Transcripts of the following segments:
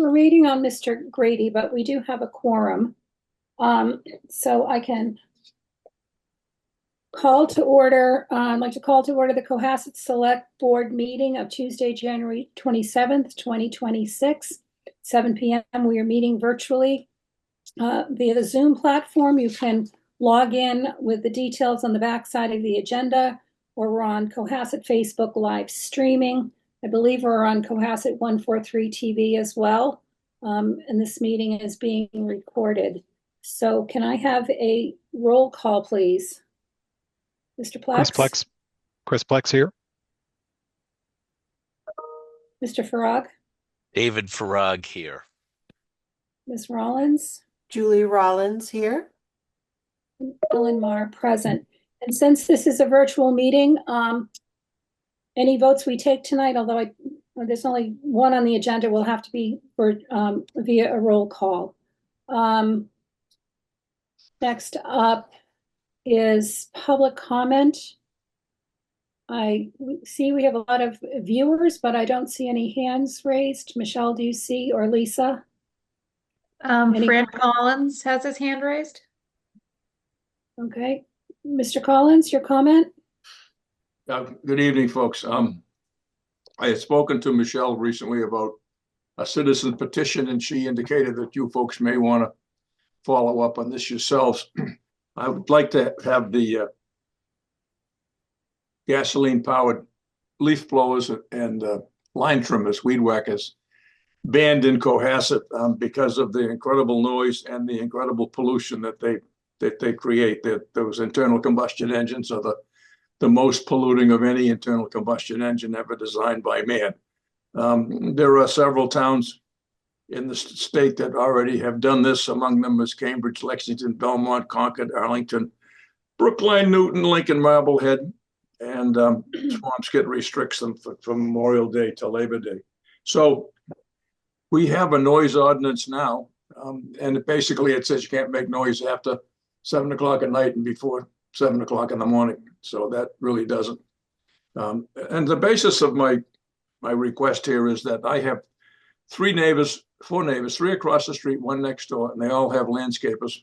we're waiting on Mr. Grady, but we do have a quorum. So I can call to order, I'd like to call to order the Cohasset Select Board meeting of Tuesday, January 27th, 2026, 7 p.m. We are meeting virtually via the Zoom platform. You can log in with the details on the backside of the agenda, or we're on Cohasset Facebook live streaming. I believe we're on Cohasset 143 TV as well. And this meeting is being recorded. So can I have a roll call, please? Mr. Plex? Chris Plex here. Mr. Farag? David Farag here. Ms. Rollins? Julie Rollins here. Ellen Mar present. And since this is a virtual meeting, any votes we take tonight, although there's only one on the agenda, will have to be for via a roll call. Next up is public comment. I see we have a lot of viewers, but I don't see any hands raised. Michelle, do you see, or Lisa? Fran Collins has his hand raised. Okay. Mr. Collins, your comment? Good evening, folks. I had spoken to Michelle recently about a citizen petition, and she indicated that you folks may want to follow up on this yourselves. I would like to have the gasoline-powered leaf blowers and line trimmers, weed whackers, banned in Cohasset because of the incredible noise and the incredible pollution that they create. Those internal combustion engines are the most polluting of any internal combustion engine ever designed by man. There are several towns in the state that already have done this. Among them is Cambridge, Lexington, Belmont, Concord, Arlington, Brookline, Newton, Lincoln, Marblehead, and Swampscott restricts them from Memorial Day to Labor Day. So we have a noise ordinance now, and basically it says you can't make noise after 7 o'clock at night and before 7 o'clock in the morning. So that really doesn't. And the basis of my request here is that I have four neighbors, three across the street, one next door, and they all have landscapers.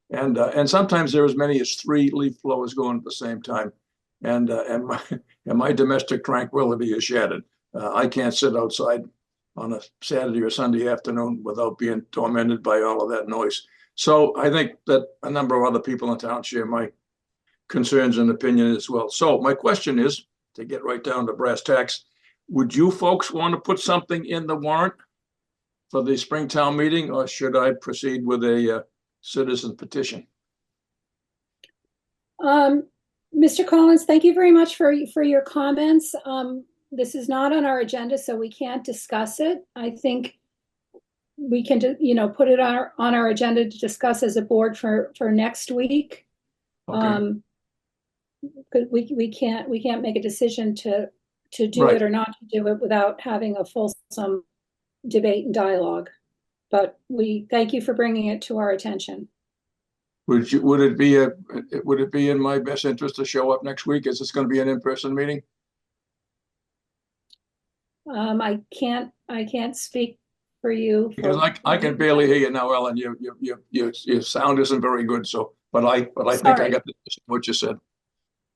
And sometimes there are as many as 3 leaf blowers going at the same time. And my domestic tranquility is shattered. I can't sit outside on a Saturday or Sunday afternoon without being tormented by all of that noise. So I think that a number of other people in town share my concerns and opinion as well. So my question is, to get right down to brass tacks, would you folks want to put something in the warrant for the Springtown meeting, or should I proceed with a citizen petition? Mr. Collins, thank you very much for your comments. This is not on our agenda, so we can't discuss it. I think we can, put it on our agenda to discuss as a board for next week. Okay. We can't make a decision to do Right. it or not to do it without having a fulsome debate and dialogue. But we thank you for bringing it to our attention. Would it be in my best interest to show up next week? Is this going to be an in-person meeting? I can't speak for you. Because I can barely hear you now, Ellen. Your sound isn't very good. So, but I think I got what you said.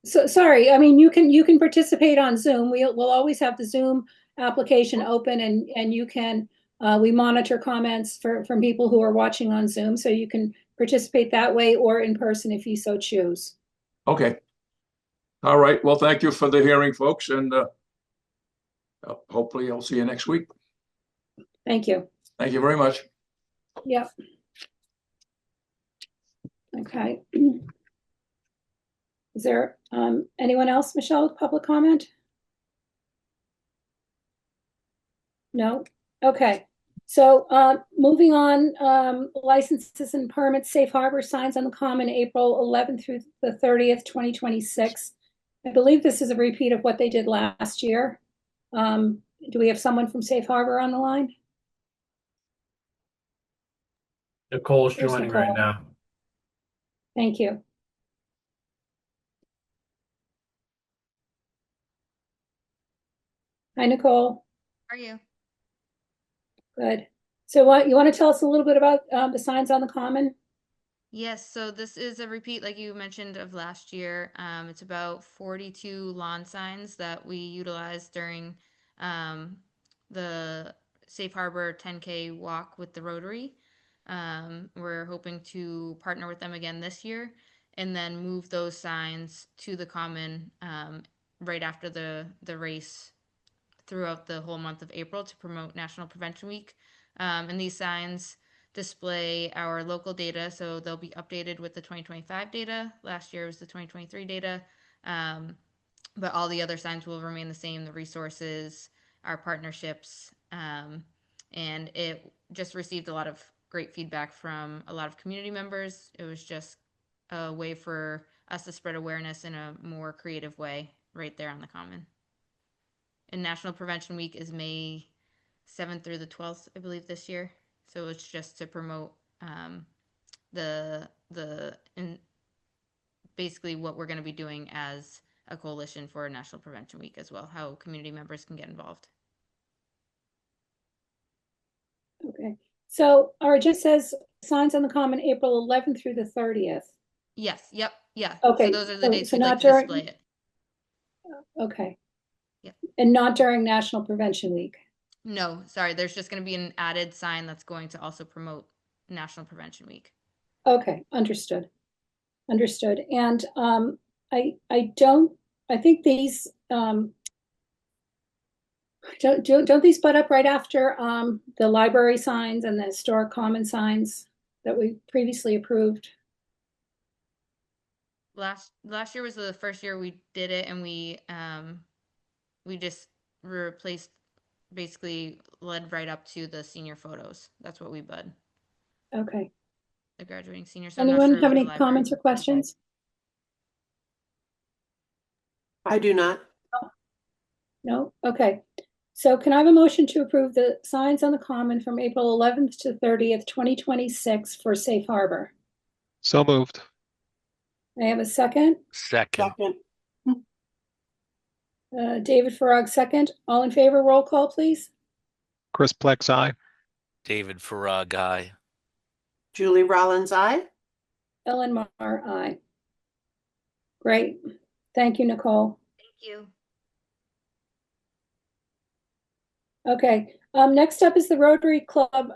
So sorry. I mean, you can participate on Zoom. We'll always have the Zoom application open, and you can. We monitor comments from people who are watching on Zoom, so you can participate that way or in person if you so choose. Okay. All right. Well, thank you for the hearing, folks, and hopefully I'll see you next week. Thank you. Thank you very much. Yep. Okay. Is there anyone else, Michelle, with public comment? No? Okay. So moving on, licenses and permits, safe harbor signs on the common April 11th through the 30th, 2026. I believe this is a repeat of what they did last year. Do we have someone from Safe Harbor on the line? Nicole's There's joining Nicole. right now. Thank you. Hi, Nicole. How are you? Good. So what, you want to tell us a little bit about the signs on the common? Yes, so this is a repeat, like you mentioned, of last year. It's about 42 lawn signs that we utilized during the Safe Harbor 10K walk with the Rotary. We're hoping to partner with them again this year and then move those signs to the common right after the race throughout the whole month of April to promote National Prevention Week. And these signs display our local data, so they'll be updated with the 2025 data. Last year was the 2023 data, but all the other signs will remain the same, the resources, our partnerships, and it just received a lot of great feedback from a lot of community members. It was just a way for us to spread awareness in a more creative way right there on the common. And National Prevention Week is May 7th through the 12th, I believe, this year. So it's just to promote basically what we're going to be doing as a coalition for National Prevention Week as well, how community members can get involved. Okay, so our agenda says signs on the common April 11th through the 30th. Yes, yep, yeah. Okay, So those are the dates so we'd like not to during- display it. Okay. Yep. And not during National Prevention Week. No, sorry, there's just going to be an added sign that's going to also promote National Prevention Week. Okay, understood. Understood. And I think these don't these butt up right after the library signs and the historic common signs that we previously approved? Last year was the first year we did it, and we just replaced, basically led right up to the senior photos. That's what we bud. Okay. The graduating seniors. So I'm not Anyone sure have with the any library. comments or questions? I do not. No? Okay. So can I have a motion to approve the signs on the common from April 11th to 30th, 2026 for Safe Harbor? So moved. I have a second. Second, Second. David Farag, second. All in favor, roll call, please. Chris Plex, aye. David Farag, aye. Julie Rollins, aye. Ellen Mar, aye. Great. Thank you, Nicole. Thank you. Okay, next up is the Rotary Club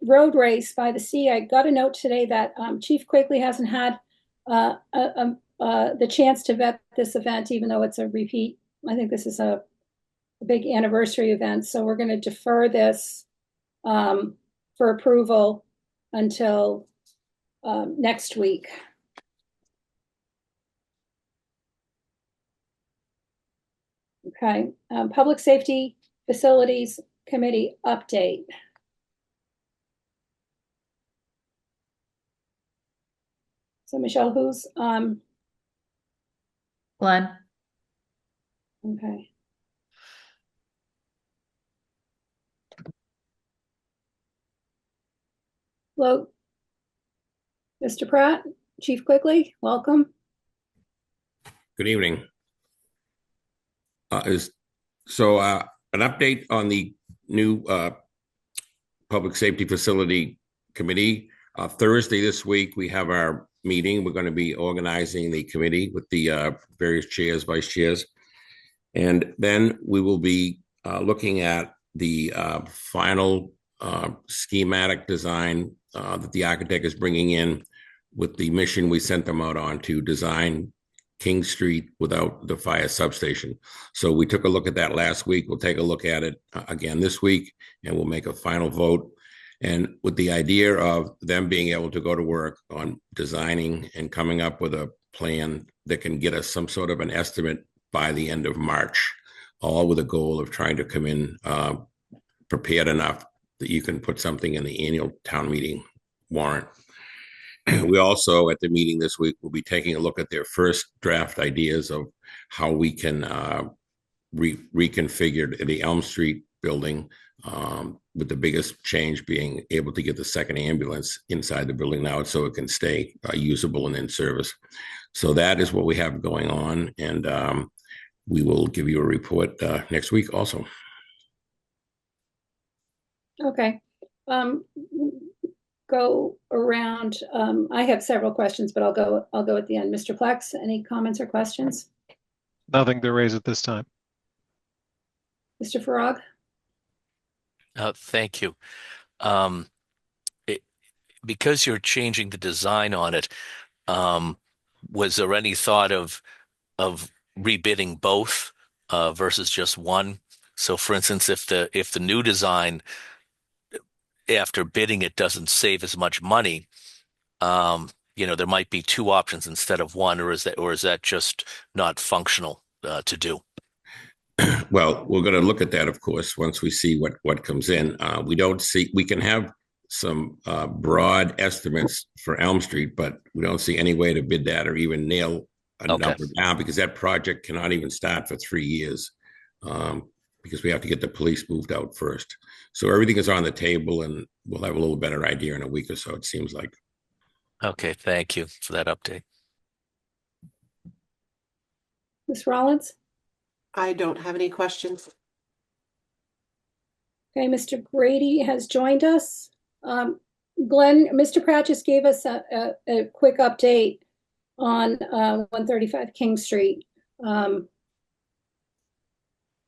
road race by the sea. I got a note today that Chief Quigley hasn't had the chance to vet this event, even though it's a repeat. I think this is a big anniversary event, so we're going to defer this for approval until next week. Okay, Public Safety Facilities Committee update. So Michelle, who's Glenn. okay. Hello, Mr. Pratt, Chief Quigley, welcome. Good evening. An update on the new Public Safety Facility Committee. Thursday this week, we have our meeting. We're going to be organizing the committee with the various chairs, vice chairs. And then we will be looking at the final schematic design that the architect is bringing in with the mission we sent them out on to design King Street without the fire substation. So we took a look at that last week. We'll take a look at it again this week, and we'll make a final vote. And with the idea of them being able to go to work on designing and coming up with a plan that can get us some sort of an estimate by the end of March, all with a goal of trying to come in prepared enough that you can put something in the annual town meeting warrant. We also, at the meeting this week, will be taking a look at their first draft ideas of how we can reconfigure the Elm Street building, with the biggest change being able to get the second ambulance inside the building now so it can stay usable and in service. So that is what we have going on, and we will give you a report next week also. Okay, go around. I have several questions, but I'll go at the end. Mr. Plex, any comments or questions? Nothing to raise at this time. Mr. Farag? Thank you. Because you're changing the design on it, was there any thought of rebidding both versus just one? So, for instance, if the new design, after bidding it, doesn't save as much money, there might be two options instead of one, or is that just not functional to do? Well, we're going to look at that, of course, once we see what comes in. We can have some broad estimates for Elm Street, but we don't see any way to bid that or even nail a number down, because that project cannot even start for 3 years, because we have to get the police moved out first. So everything is on the table, and we'll have a little better idea in a week or so, it seems like. Okay, thank you for that update. Ms. Rollins? I don't have any questions. Okay, Mr. Grady has joined us. Glenn, Mr. Pratt just gave us a quick update on 135 King Street. I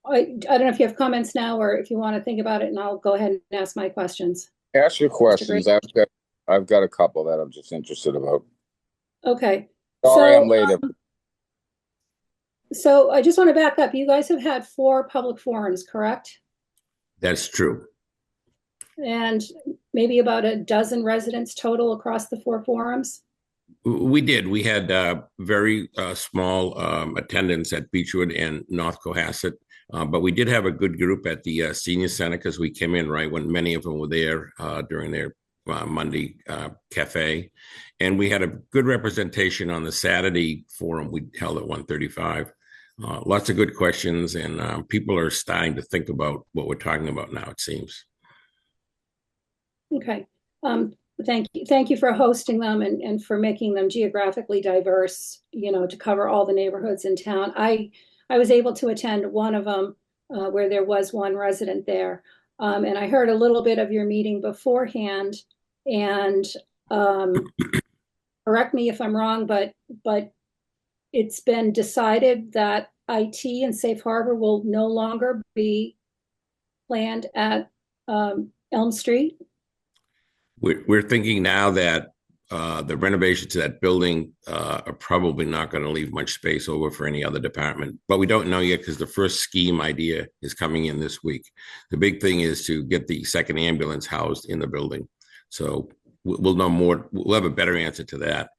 don't know if you have comments now or if you want to think about it, and I'll go ahead and ask my questions. Ask your questions. I've got a couple that I'm just interested about. Okay. Sorry, I'm late. So I just want to back up. You guys have had 4 public forums, correct? That's true. And maybe about a dozen residents total across the 4 forums? We did. We had very small attendance at Beechwood and North Cohasset, but we did have a good group at the senior center, because we came in right when many of them were there during their Monday cafe. And we had a good representation on the Saturday forum we held at 135. Lots of good questions, and people are starting to think about what we're talking about now, it seems. Okay. Thank you for hosting them and for making them geographically diverse, to cover all the neighborhoods in town. I was able to attend one of them where there was one resident there. And I heard a little bit of your meeting beforehand, and correct me if I'm wrong, but it's been decided that IT and Safe Harbor will no longer be planned at Elm Street. We're thinking now that the renovation to that building are probably not going to leave much space over for any other department, but we don't know yet, because the first scheme idea is coming in this week. The big thing is to get the second ambulance housed in the building. So we'll know more. We'll have a better answer to that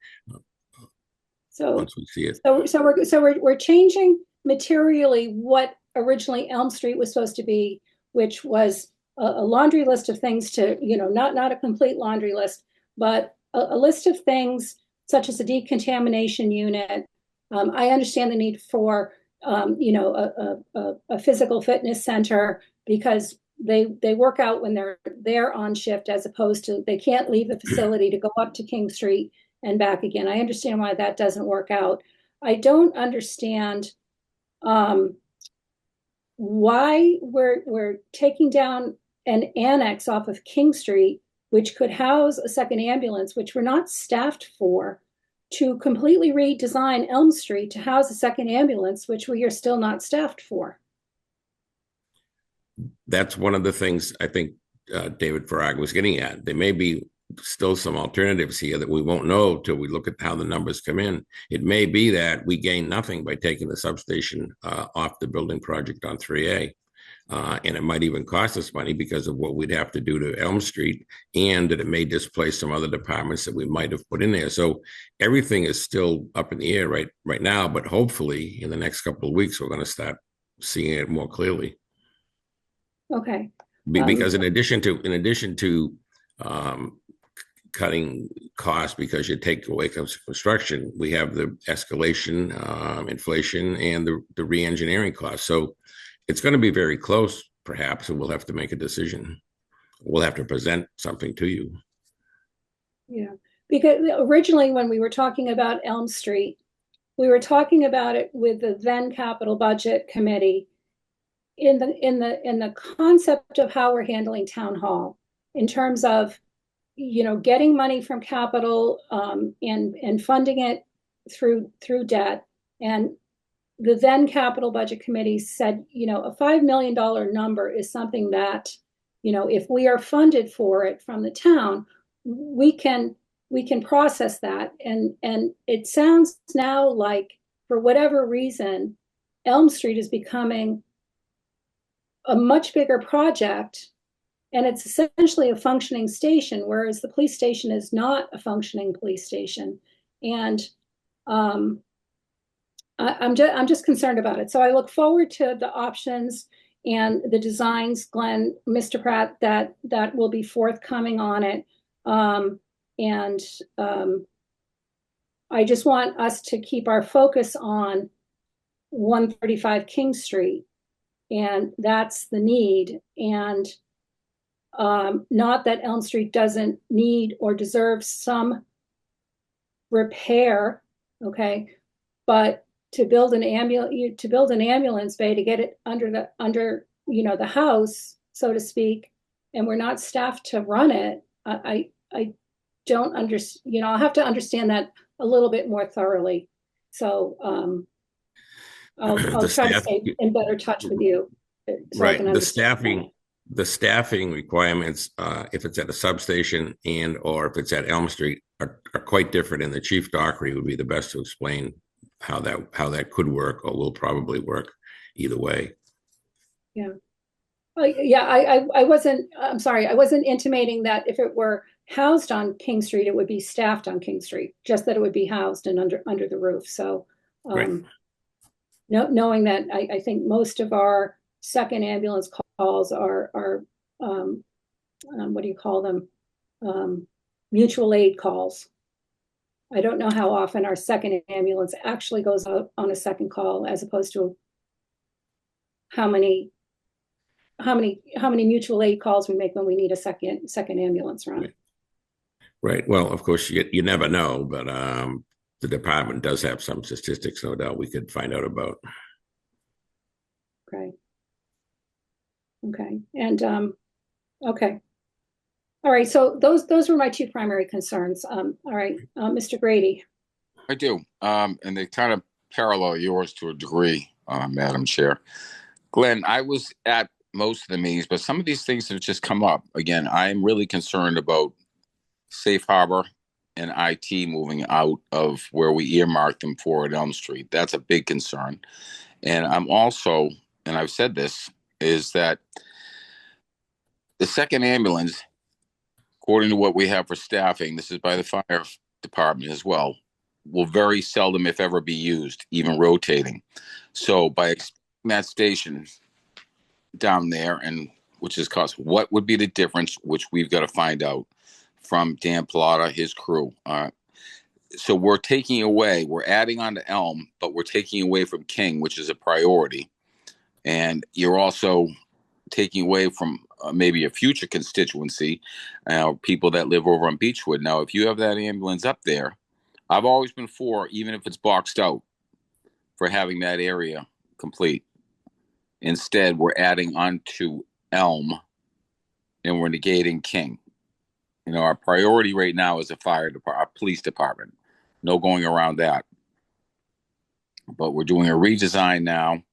once we see it. So we're changing materially what originally Elm Street was supposed to be, which was a laundry list of things to, not a complete laundry list, but a list of things such as a decontamination unit. I understand the need for, a physical fitness center, because they work out when they're on shift, as opposed to they can't leave the facility to go up to King Street and back again. I understand why that doesn't work out. I don't understand why we're taking down an annex off of King Street, which could house a second ambulance, which we're not staffed for, to completely redesign Elm Street to house a second ambulance, which we are still not staffed for. That's one of the things I think David Farag was getting at. There may be still some alternatives here that we won't know till we look at how the numbers come in. It may be that we gain nothing by taking the substation off the building project on 3A. And it might even cost us money because of what we'd have to do to Elm Street, and that it may displace some other departments that we might have put in there. So everything is still up in the air right now, but hopefully in the next couple of weeks, we're going to start seeing it more clearly. Okay. Because in addition to cutting costs because you take away construction, we have the escalation, inflation, and the re-engineering costs. So it's going to be very close, perhaps, and we'll have to make a decision. We'll have to present something to you. Yeah, because originally when we were talking about Elm Street, we were talking about it with the then Capital Budget Committee in the concept of how we're handling Town Hall. in terms of, getting money from capital, and funding it through debt. And the then capital budget committee said, a $5 million number is something that, if we are funded for it from the town, we can process that. And it sounds now like, for whatever reason, Elm Street is becoming a much bigger project, and it's essentially a functioning station, whereas the police station is not a functioning police station. And I'm just concerned about it. So I look forward to the options and the designs, Glenn, Mr. Pratt, that will be forthcoming on it. I just want us to keep our focus on 135 King Street, and that's the need. And not that Elm Street doesn't need or deserve some repair, okay, but to build an ambulance bay, to get it under the house, so to speak, and we're not staffed to run it. I don't understand. I'll have to understand that a little bit more thoroughly. So I'll try to stay in better touch with you. So right. The staffing requirements, if it's at a substation and or if it's at Elm Street, are quite different. And the Chief Dockery would be the best to explain how that could work, or will probably work either way. Yeah. I wasn't, I'm sorry, I wasn't intimating that if it were housed on King Street, it would be staffed on King Street, just that it would be housed and under the roof. So Right. knowing that I think most of our second ambulance calls are what do you call them? Mutual aid calls. I don't know how often our second ambulance actually goes out on a second call, as opposed to how many mutual aid calls we make when we need a second ambulance run. Right. Well, of course, you never know, but the department does have some statistics, no doubt, we could find out about. Okay. And okay. All right. So those were my two primary concerns. All right, Mr. Grady. I do. And they kind of parallel yours to a degree, Madam Chair. Glenn, I was at most of the meetings, but some of these things have just come up. Again, I am really concerned about Safe Harbor and IT moving out of where we earmarked them for at Elm Street. That's a big concern. And I'm also, and I've said this, is that the second ambulance, according to what we have for staffing, this is by the fire department as well, will very seldom, if ever, be used, even rotating. So by expanding that station down there, and which is cost, what would be the difference, which we've got to find out from Dan Plata, his crew. So we're taking away, we're adding on to Elm, but we're taking away from King, which is a priority. And you're also taking away from maybe a future constituency, people that live over on Beechwood. Now, if you have that ambulance up there, I've always been for, even if it's boxed out, for having that area complete. Instead, we're adding on to Elm and we're negating King. Our priority right now is our police department. No going around that. But we're doing a redesign now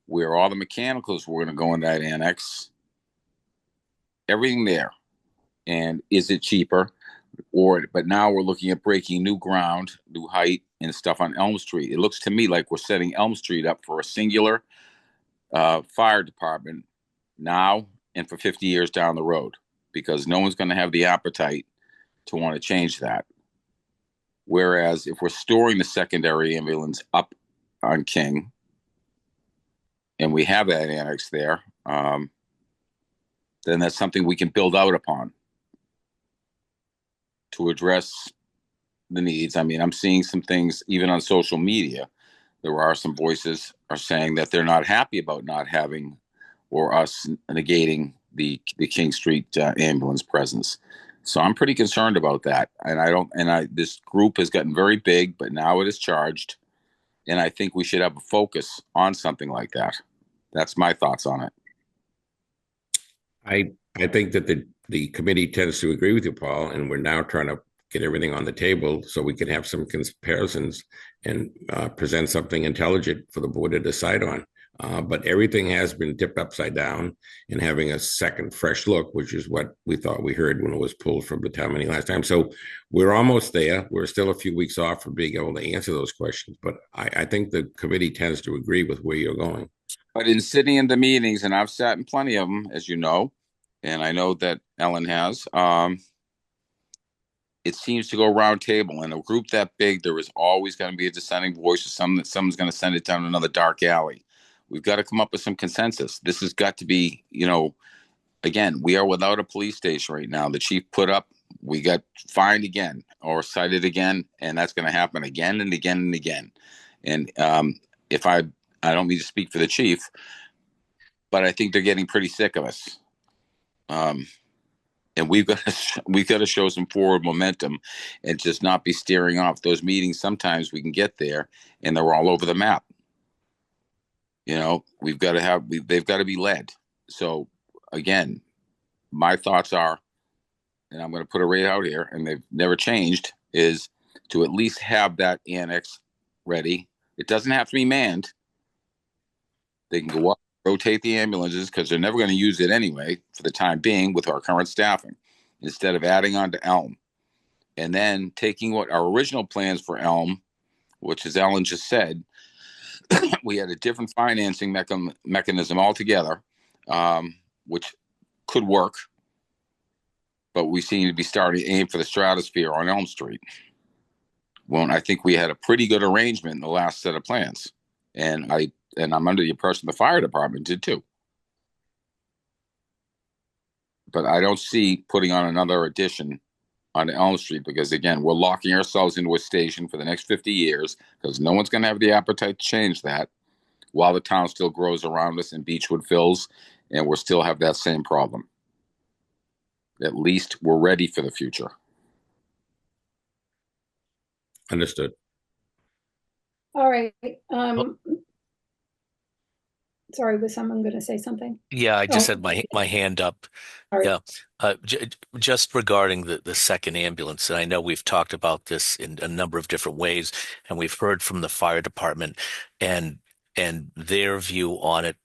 where all the mechanicals were going to go in that annex. Everything there. And is it cheaper? But now we're looking at breaking new ground, new height and stuff on Elm Street. It looks to me like we're setting Elm Street up for a singular fire department now and for 50 years down the road, because no one's going to have the appetite to want to change that. Whereas if we're storing the secondary ambulance up on King and we have that annex there, then that's something we can build out upon to address the needs. I mean, I'm seeing some things even on social media. There are some voices are saying that they're not happy about not having or us negating the King Street ambulance presence. So I'm pretty concerned about that. And this group has gotten very big, but now it is charged. And I think we should have a focus on something like that. That's my thoughts on it. I think that the the committee tends to agree with you, Paul, and we're now trying to get everything on the table so we can have some comparisons and present something intelligent for the board to decide on. But everything has been tipped upside down, and having a second fresh look, which is what we thought we heard when it was pulled from the town meeting last time. So we're almost there. We're still a few weeks off from being able to answer those questions, but I think the committee tends to agree with where you're going. But in sitting in the meetings, and I've sat in plenty of them, as you know, and I know that Ellen has, it seems to go round table. In a group that big, there is always going to be a dissenting voice, or someone's going to send it down another dark alley. We've got to come up with some consensus. This has got to be, again, we are without a police station right now. The chief put up, we got fined again or cited again, and that's going to happen again and again and again. And if I don't mean to speak for the chief, but I think they're getting pretty sick of us. And we've got to show some forward momentum and just not be steering off. Those meetings, sometimes we can get there and they're all over the map. They've got to be led. So again, my thoughts are, and I'm going to put it right out here, and they've never changed, is to at least have that annex ready. It doesn't have to be manned. They can go up, rotate the ambulances, because they're never going to use it anyway for the time being with our current staffing, instead of adding on to Elm. And then taking what our original plans for Elm, which, as Ellen just said, we had a different financing mechanism altogether, which could work, but we seem to be starting to aim for the stratosphere on Elm Street. Well, I think we had a pretty good arrangement in the last set of plans, and I'm under the impression the fire department did too. But I don't see putting on another addition on Elm Street, because again, we're locking ourselves into a station for the next 50 years, because no one's going to have the appetite to change that while the town still grows around us and Beechwood fills, and we'll still have that same problem. At least we're ready for the future. Understood. All right. Sorry, was someone going to say something? Yeah, I just had my hand up. All right. Yeah, just regarding the second ambulance, and I know we've talked about this in a number of different ways, and we've heard from the fire department, and their view on it,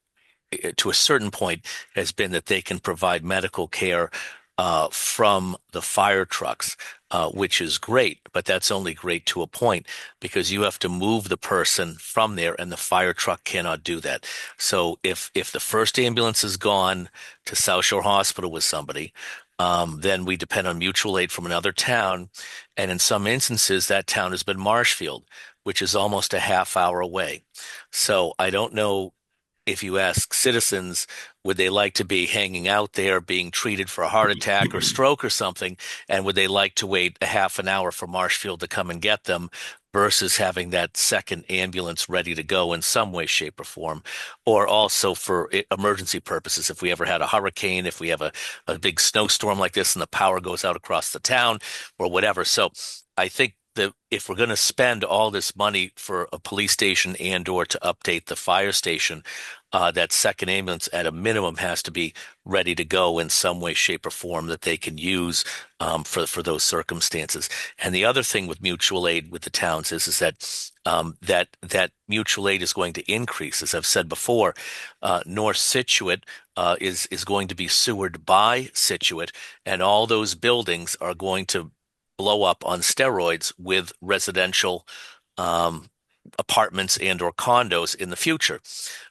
to a certain point, has been that they can provide medical care from the fire trucks, which is great, but that's only great to a point, because you have to move the person from there, and the fire truck cannot do that. So if the first ambulance is gone to South Shore Hospital with somebody, then we depend on mutual aid from another town, and in some instances, that town has been Marshfield, which is almost a half hour away. So I don't know. If you ask citizens, would they like to be hanging out there being treated for a heart attack or stroke or something, and would they like to wait a half an hour for Marshfield to come and get them versus having that second ambulance ready to go in some way, shape, or form, or also for emergency purposes, if we ever had a hurricane, if we have a big snowstorm like this and the power goes out across the town or whatever. So I think that if we're going to spend all this money for a police station and or to update the fire station, that second ambulance at a minimum has to be ready to go in some way, shape, or form that they can use for those circumstances. And the other thing with mutual aid with the towns is that that mutual aid is going to increase. As I've said before, North Scituate is going to be sewered by Scituate, and all those buildings are going to blow up on steroids with residential apartments and or condos in the future,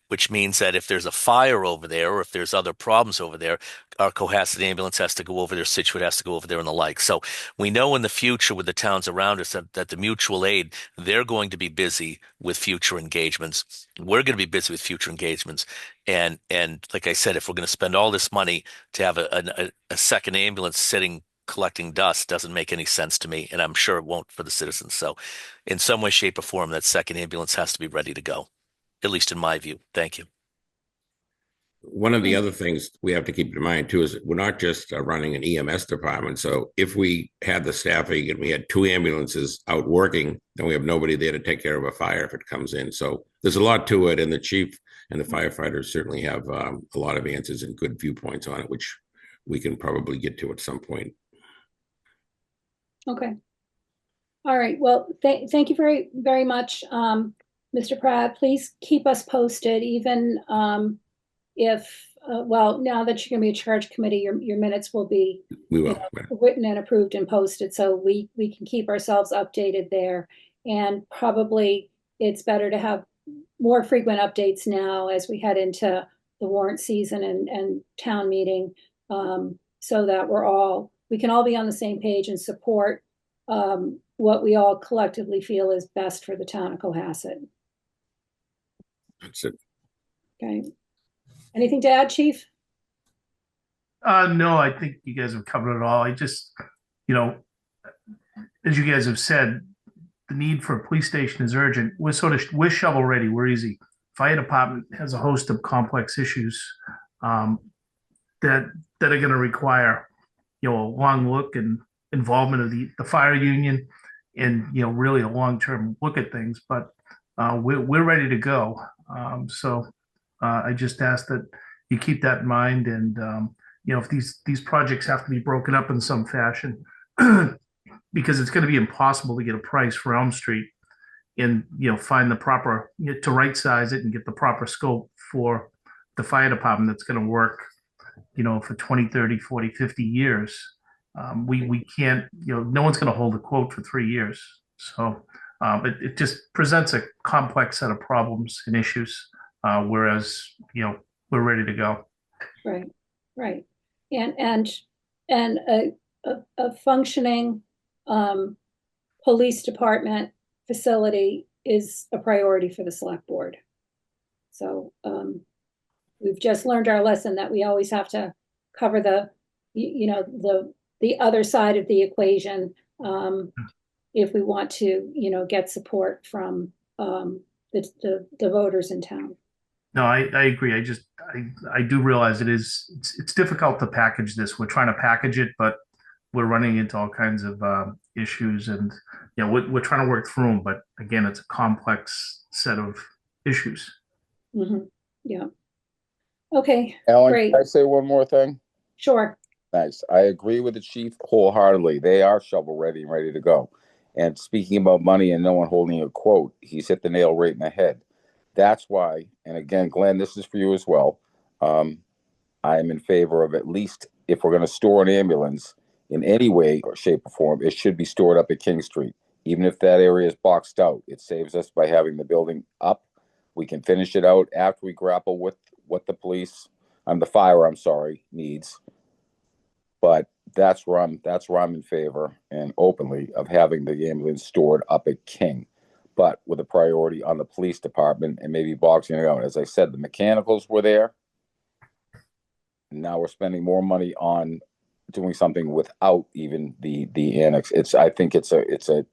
which means that if there's a fire over there or if there's other problems over there, our Cohasset ambulance has to go over there, Scituate has to go over there, and the like. So we know in the future with the towns around us that the mutual aid, they're going to be busy with future engagements. We're going to be busy with future engagements. And like I said, if we're going to spend all this money to have a second ambulance sitting collecting dust, doesn't make any sense to me, and I'm sure it won't for the citizens. So in some way, shape, or form, that second ambulance has to be ready to go, at least in my view. Thank you. One of the other things we have to keep in mind too is we're not just running an EMS department. So if we had the staffing and we had 2 ambulances out working, then we have nobody there to take care of a fire if it comes in. So there's a lot to it, and the chief and the firefighters certainly have a lot of answers and good viewpoints on it, which we can probably get to at some point. Okay. All right. Well, thank you very, very much, Mr. Pratt. Please keep us posted, even if, well, now that you're going to be a charge committee, your minutes will be We will. written and approved and posted, so we can keep ourselves updated there. And probably it's better to have more frequent updates now as we head into the warrant season and town meeting, so that we can all be on the same page and support what we all collectively feel is best for the town of Cohasset. That's it. Okay. Anything to add, Chief? No, I think you guys have covered it all. I just, as you guys have said, the need for a police station is urgent. We're shovel ready. We're easy. Fire department has a host of complex issues that are going to require, a long look and involvement of the fire union, and really a long-term look at things. But we're ready to go. So I just ask that you keep that in mind, and if these projects have to be broken up in some fashion, because it's going to be impossible to get a price for Elm Street and find the proper, to right size it and get the proper scope for the fire department that's going to work for 20, 30, 40, 50 years. We can't, no one's going to hold a quote for 3 years. So it just presents a complex set of problems and issues, whereas we're ready to go. Right. And a functioning police department facility is a priority for the select board. So we've just learned our lesson that we always have to cover the other side of the equation if we want to get support from the voters in town. No, I agree. I do realize it's difficult to package this. We're trying to package it, but we're running into all kinds of issues, and we're trying to work through them. But again, it's a complex set of issues. Mm-hmm. Yeah. Okay. Ellen, great. can I say one more thing? Sure. Nice. I agree with the chief wholeheartedly. They are shovel ready and ready to go. And speaking about money and no one holding a quote, he's hit the nail right in the head. That's why, and again, Glenn, this is for you as well. I am in favor of, at least if we're going to store an ambulance in any way or shape or form, it should be stored up at King Street. Even if that area is boxed out, it saves us by having the building up. We can finish it out after we grapple with what the fire needs. But that's where I'm in favor, and openly, of having the ambulance stored up at King, but with a priority on the police department and maybe boxing it out. As I said, the mechanicals were there. Now we're spending more money on doing something without even the annex. I think it's a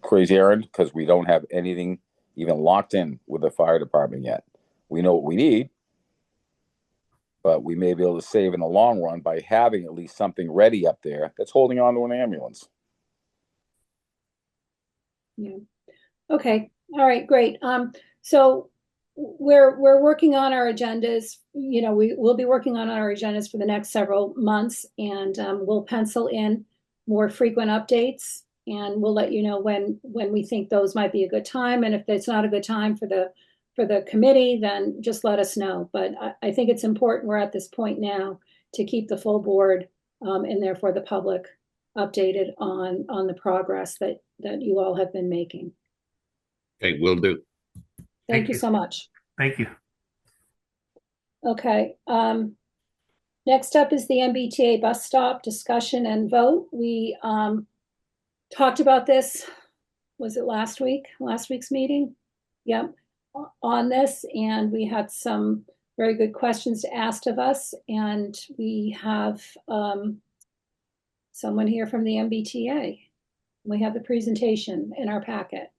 crazy errand, because we don't have anything even locked in with the fire department yet. We know what we need, but we may be able to save in the long run by having at least something ready up there that's holding on to an ambulance. Yeah. Okay. All right. Great. So we're working on our agendas. We'll be working on our agendas for the next several months, and we'll pencil in more frequent updates, and we'll let you know when we think those might be a good time. And if it's not a good time for the committee, then just let us know. But I think it's important, we're at this point now, to keep the full board and therefore the public updated on the progress that you all have been making. Okay, will do. Thank you so much. Thank you. Okay. Next up is the MBTA bus stop discussion and vote. We talked about this, was it last week's meeting? Yep. On this, and we had some very good questions asked of us, and we have someone here from the MBTA. We have the presentation in our packet.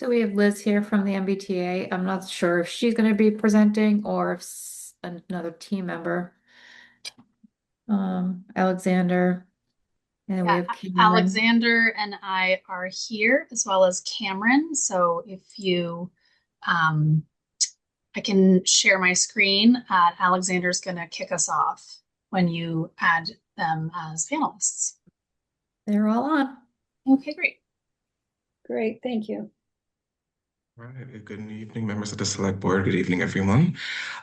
So we have Liz here from the MBTA. I'm not sure if she's going to be presenting or if another team member. Alexander. And we have Cameron. Alexander and I are here, as well as Cameron. So if you I can share my screen. Alexander's going to kick us off when you add them as panelists. They're all on. Okay, great. Great, thank you. Right. Good evening, members of the Select Board. Good evening, everyone.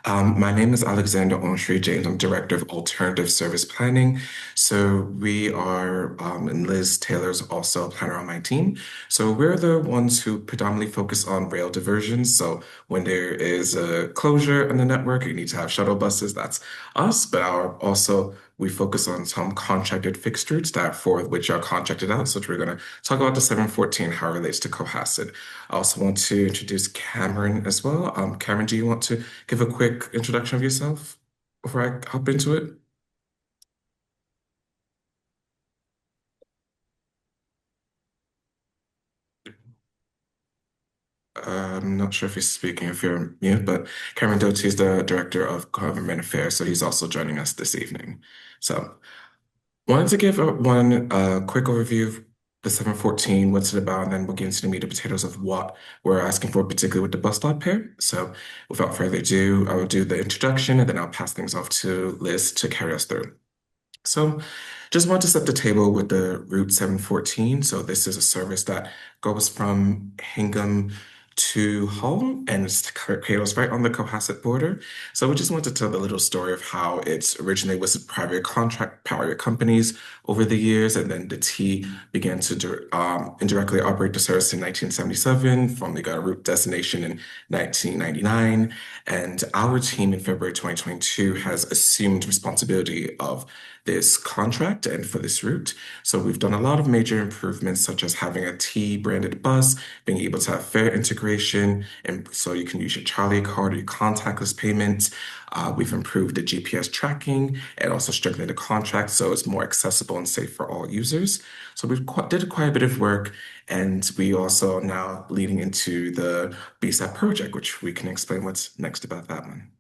My name is Alexander Onshri James. I'm Director of Alternative Service Planning. So we are, and Liz Taylor's also a planner on my team. So we're the ones who predominantly focus on rail diversions. So when there is a closure on the network, you need to have shuttle buses. That's us, but we focus on some contracted fixed routes which are contracted out. So we're going to talk about the 714, how it relates to Cohasset. I also want to introduce Cameron as well. Cameron, do you want to give a quick introduction of yourself before I hop into it? I'm not sure if he's speaking, if you're mute, but Cameron Doty is the Director of Government Affairs, so he's also joining us this evening. So wanted to give one quick overview of the 714, what's it about, and then we'll get into the meat and potatoes of what we're asking for, particularly with the bus stop here. So without further ado, I will do the introduction and then I'll pass things off to Liz to carry us through. So just want to set the table with the Route 714. So this is a service that goes from Hingham to Hull, and it's right on the Cohasset border. So we just want to tell the little story of how it's originally was private companies over the years, and then the T began to indirectly operate the service in 1977, formally got a route designation in 1999, and our team in February 2022 has assumed responsibility of this contract and for this route. So we've done a lot of major improvements, such as having a T-branded bus, being able to have fare integration, and so you can use your Charlie card or your contactless payments. We've improved the GPS tracking and also strengthened the contract so it's more accessible and safe for all users. So we did quite a bit of work, and we also now leading into the BSAP project, which we can explain what's next about that one.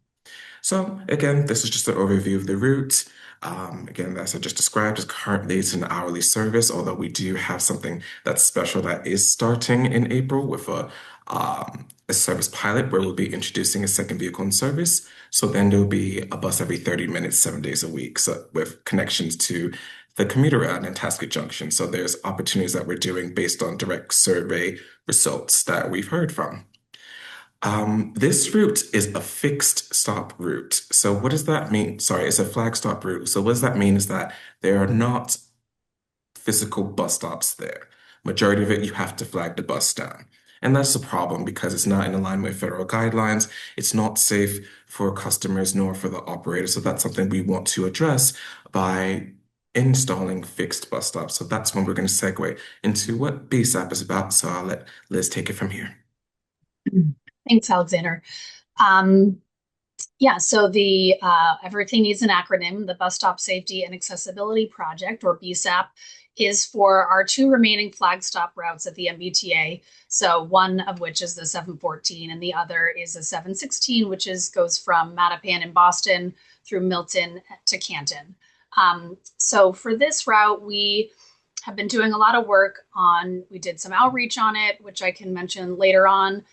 So again, this is just an overview of the route. Again, as I just described, currently it's an hourly service, although we do have something that's special that is starting in April with a service pilot where we'll be introducing a second vehicle in service. So then there'll be a bus every 30 minutes, 7 days a week, so with connections to the commuter route and Nantasket Junction. So there's opportunities that we're doing based on direct survey results that we've heard from. This route is a fixed stop route. So what does that mean? Sorry, it's a flag stop route. So what does that mean is that there are not physical bus stops there. Majority of it, you have to flag the bus down. And that's a problem because it's not in alignment with federal guidelines. It's not safe for customers nor for the operator. So that's something we want to address by installing fixed bus stops. So that's when we're going to segue into what BSAP is about. So I'll let Liz take it from here. Thanks, Alexander. So the everything needs an acronym. The Bus Stop Safety and Accessibility Project, or BSAP, is for our two remaining flag stop routes at the MBTA. So one of which is the 714 and the other is the 716, which goes from Mattapan in Boston through Milton to Canton. So for this route, we have been doing a lot of work we did some outreach on it, which I can mention later on.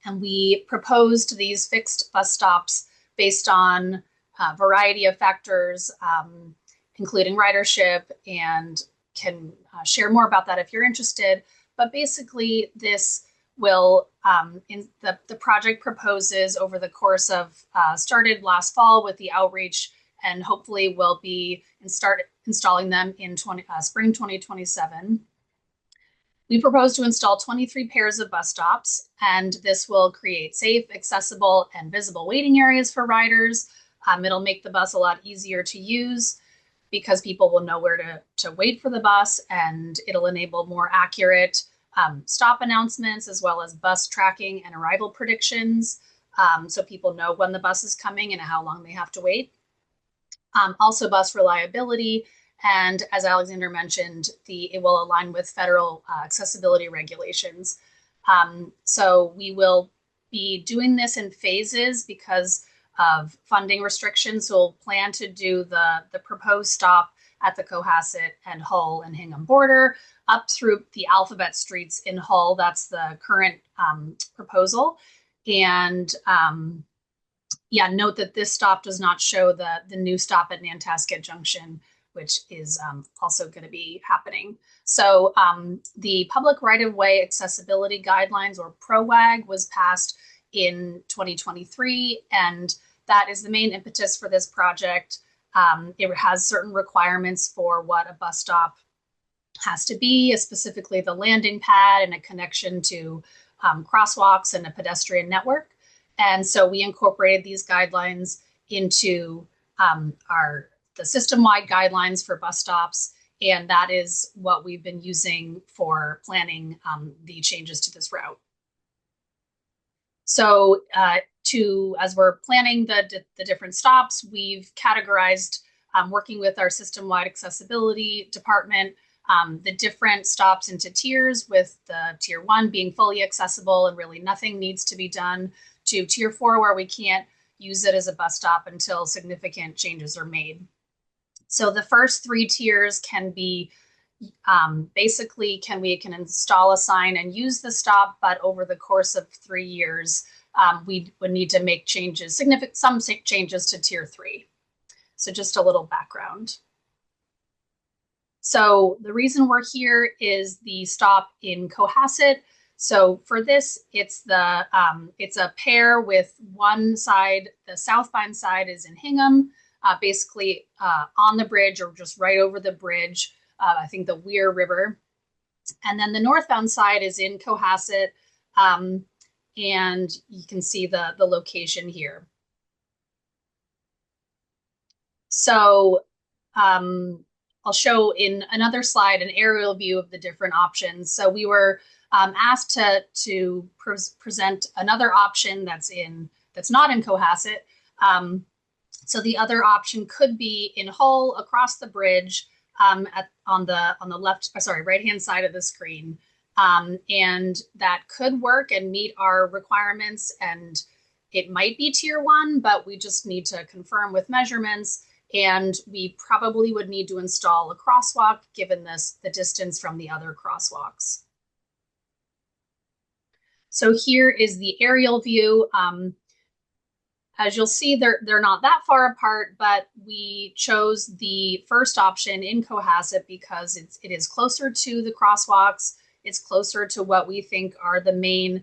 And we proposed these fixed bus stops based on a variety of factors, including ridership, and can share more about that if you're interested. But basically, this will, the project proposes over the course of, started last fall with the outreach, and hopefully will be installing them in spring 2027. We propose to install 23 pairs of bus stops, and this will create safe, accessible, and visible waiting areas for riders. It'll make the bus a lot easier to use because people will know where to wait for the bus, and it'll enable more accurate stop announcements as well as bus tracking and arrival predictions, so people know when the bus is coming and how long they have to wait. Also bus reliability. And as Alexander mentioned, it will align with federal accessibility regulations. So we will be doing this in phases because of funding restrictions. So we'll plan to do the proposed stop at the Cohasset and Hull and Hingham border up through the Alphabet Streets in Hull. That's the current proposal. And yeah, note that this stop does not show the new stop at Nantasket Junction, which is also going to be happening. So the public right-of-way accessibility guidelines, or PROWAG, was passed in 2023, and that is the main impetus for this project. It has certain requirements for what a bus stop has to be, specifically the landing pad and a connection to crosswalks and a pedestrian network. And so we incorporated these guidelines into the system-wide guidelines for bus stops, and that is what we've been using for planning the changes to this route. So as we're planning the different stops, we've categorized, working with our system-wide accessibility department, the different stops into tiers, with the tier 1 being fully accessible and really nothing needs to be done, to tier 4 where we can't use it as a bus stop until significant changes are made. So the first 3 tiers can be basically we can install a sign and use the stop, but over the course of 3 years, we would need to make changes, some changes to tier 3. So just a little background. So the reason we're here is the stop in Cohasset. So for this, it's a pair with one side, the southbound side is in Hingham, basically on the bridge or just right over the bridge, I think the Weir River. And then the northbound side is in Cohasset, and you can see the location here. So I'll show in another slide an aerial view of the different options. So we were asked to present another option that's not in Cohasset. So the other option could be in Hull across the bridge on the right-hand side of the screen. And that could work and meet our requirements. And it might be tier 1, but we just need to confirm with measurements. And we probably would need to install a crosswalk given the distance from the other crosswalks. So here is the aerial view. As you'll see, they're not that far apart, but we chose the first option in Cohasset because it is closer to the crosswalks. It's closer to what we think are the main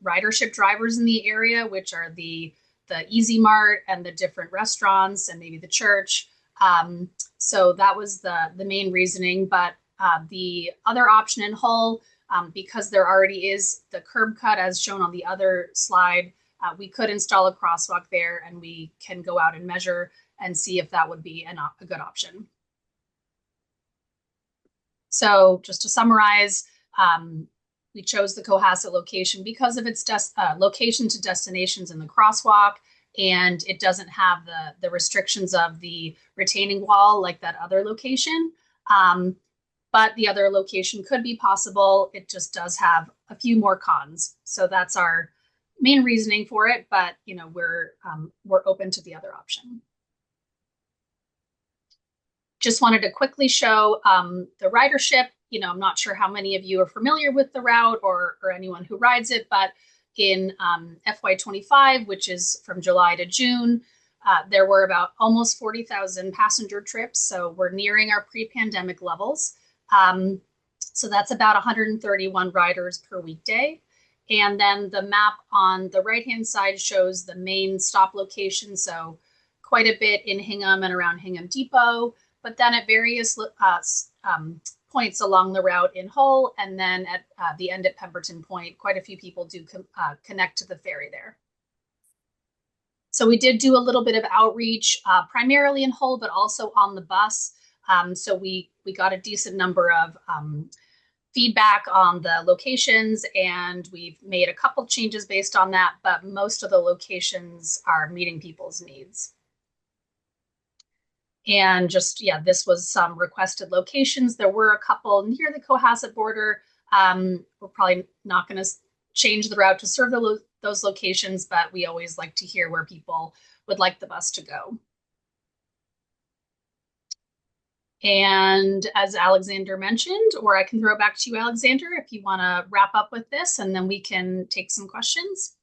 ridership drivers in the area, which are the Easy Mart and the different restaurants and maybe the church. So that was the main reasoning. But the other option in Hull, because there already is the curb cut as shown on the other slide, we could install a crosswalk there, and we can go out and measure and see if that would be a good option. So just to summarize, we chose the Cohasset location because of its location to destinations in the crosswalk, and it doesn't have the restrictions of the retaining wall like that other location. But the other location could be possible. It just does have a few more cons. So that's our main reasoning for it, but we're open to the other option. Just wanted to quickly show the ridership. I'm not sure how many of you are familiar with the route or anyone who rides it, but in FY25, which is from July to June, there were about almost 40,000 passenger trips. So we're nearing our pre-pandemic levels. So that's about 131 riders per weekday. And then the map on the right-hand side shows the main stop location. So quite a bit in Hingham and around Hingham Depot, but then at various points along the route in Hull, and then at the end at Pemberton Point, quite a few people do connect to the ferry there. So we did do a little bit of outreach, primarily in Hull, but also on the bus. So we got a decent number of feedback on the locations, and we've made a couple changes based on that, but most of the locations are meeting people's needs. And just, this was some requested locations. There were a couple near the Cohasset border. We're probably not going to change the route to serve those locations, but we always like to hear where people would like the bus to go. And as Alexander mentioned, or I can throw it back to you, Alexander, if you want to wrap up with this, and then we can take some questions.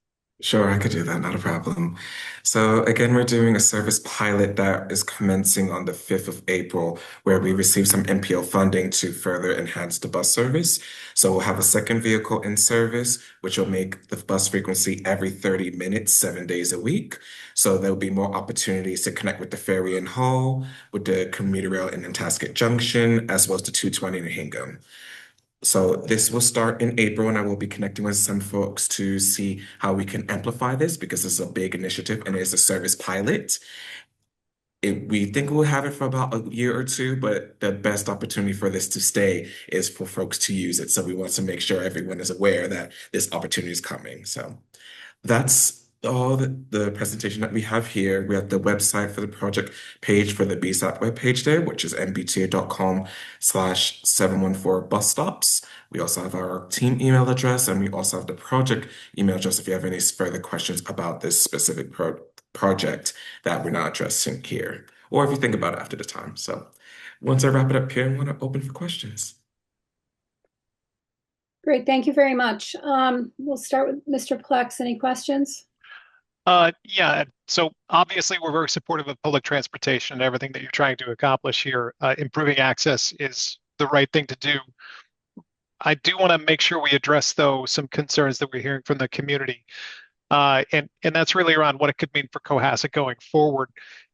Sure, I could do that, not a problem. So again, we're doing a service pilot that is commencing on the 5th of April, where we receive some MPO funding to further enhance the bus service. So we'll have a second vehicle in service, which will make the bus frequency every 30 minutes, 7 days a week. So there'll be more opportunities to connect with the ferry in Hull, with the commuter rail in Nantasket Junction, as well as the 220 in Hingham. So this will start in April, and I will be connecting with some folks to see how we can amplify this because this is a big initiative and it's a service pilot. We think we'll have it for about a year or two, but the best opportunity for this to stay is for folks to use it. So we want to make sure everyone is aware that this opportunity is coming. So that's all the presentation that we have here. We have the website for the project page for the BSAP webpage there, which is mbta.com/714 bus stops. We also have our team email address, and we also have the project email address if you have any further questions about this specific project that we're not addressing here, or if you think about it after the time. So once I wrap it up here, I'm going to open for questions. Great, thank you very much. We'll start with Mr. Plex. Any questions? Yeah, so obviously we're very supportive of public transportation and everything that you're trying to accomplish here. Improving access is the right thing to do. I do want to make sure we address, though, some concerns that we're hearing from the community. And that's really around what it could mean for Cohasset going forward.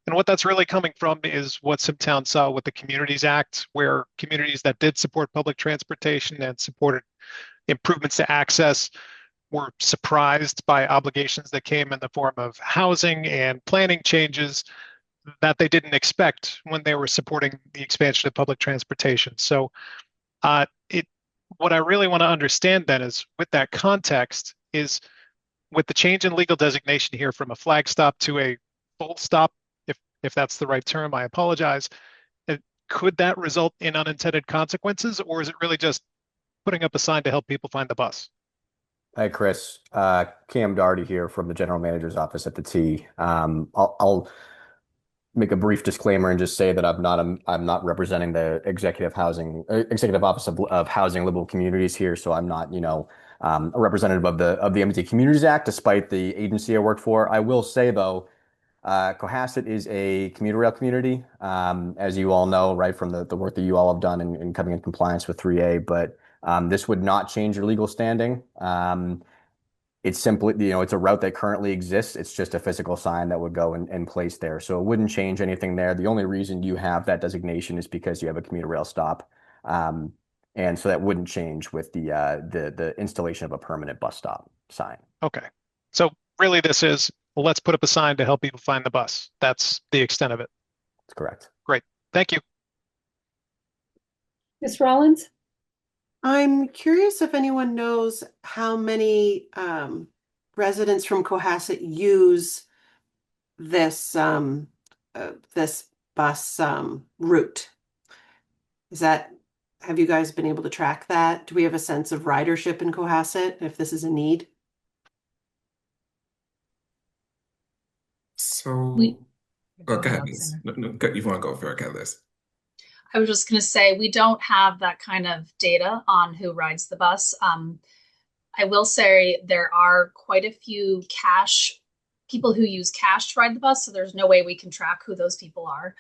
And what that's really coming from is what some towns saw with the Communities Act, where communities that did support public transportation and supported improvements to access were surprised by obligations that came in the form of housing and planning changes that they didn't expect when they were supporting the expansion of public transportation. So what I really want to understand then is, with that context, is with the change in legal designation here from a flag stop to a full stop, if that's the right term, I apologize. Could that result in unintended consequences, or is it really just putting up a sign to help people find the bus? Hi, Chris. Cam Doherty here from the General Manager's Office at the T. I'll make a brief disclaimer and just say that I'm not representing the Executive Office of Housing and Livable Communities here, so I'm not, a representative of the MBTA Communities Act, despite the agency I work for. I will say, though, Cohasset is a commuter rail community, as you all know, right, from the work that you all have done in coming in compliance with 3A, but this would not change your legal standing. It's simply, it's a route that currently exists. It's just a physical sign that would go in place there. So it wouldn't change anything there. The only reason you have that designation is because you have a commuter rail stop. And so that wouldn't change with the installation of a permanent bus stop sign. Okay. So really this is, let's put up a sign to help people find the bus. That's the extent of it. That's correct. Great. Thank you. Ms. Rollins? I'm curious if anyone knows how many residents from Cohasset use this this bus route. Have you guys been able to track that? Do we have a sense of ridership in Cohasset if this is a need? So, go ahead, Liz. No, you want to go for it, Liz? I was just going to say, we don't have that kind of data on who rides the bus. I will say there are quite a few people who use cash to ride the bus, so there's no way we can track who those people are.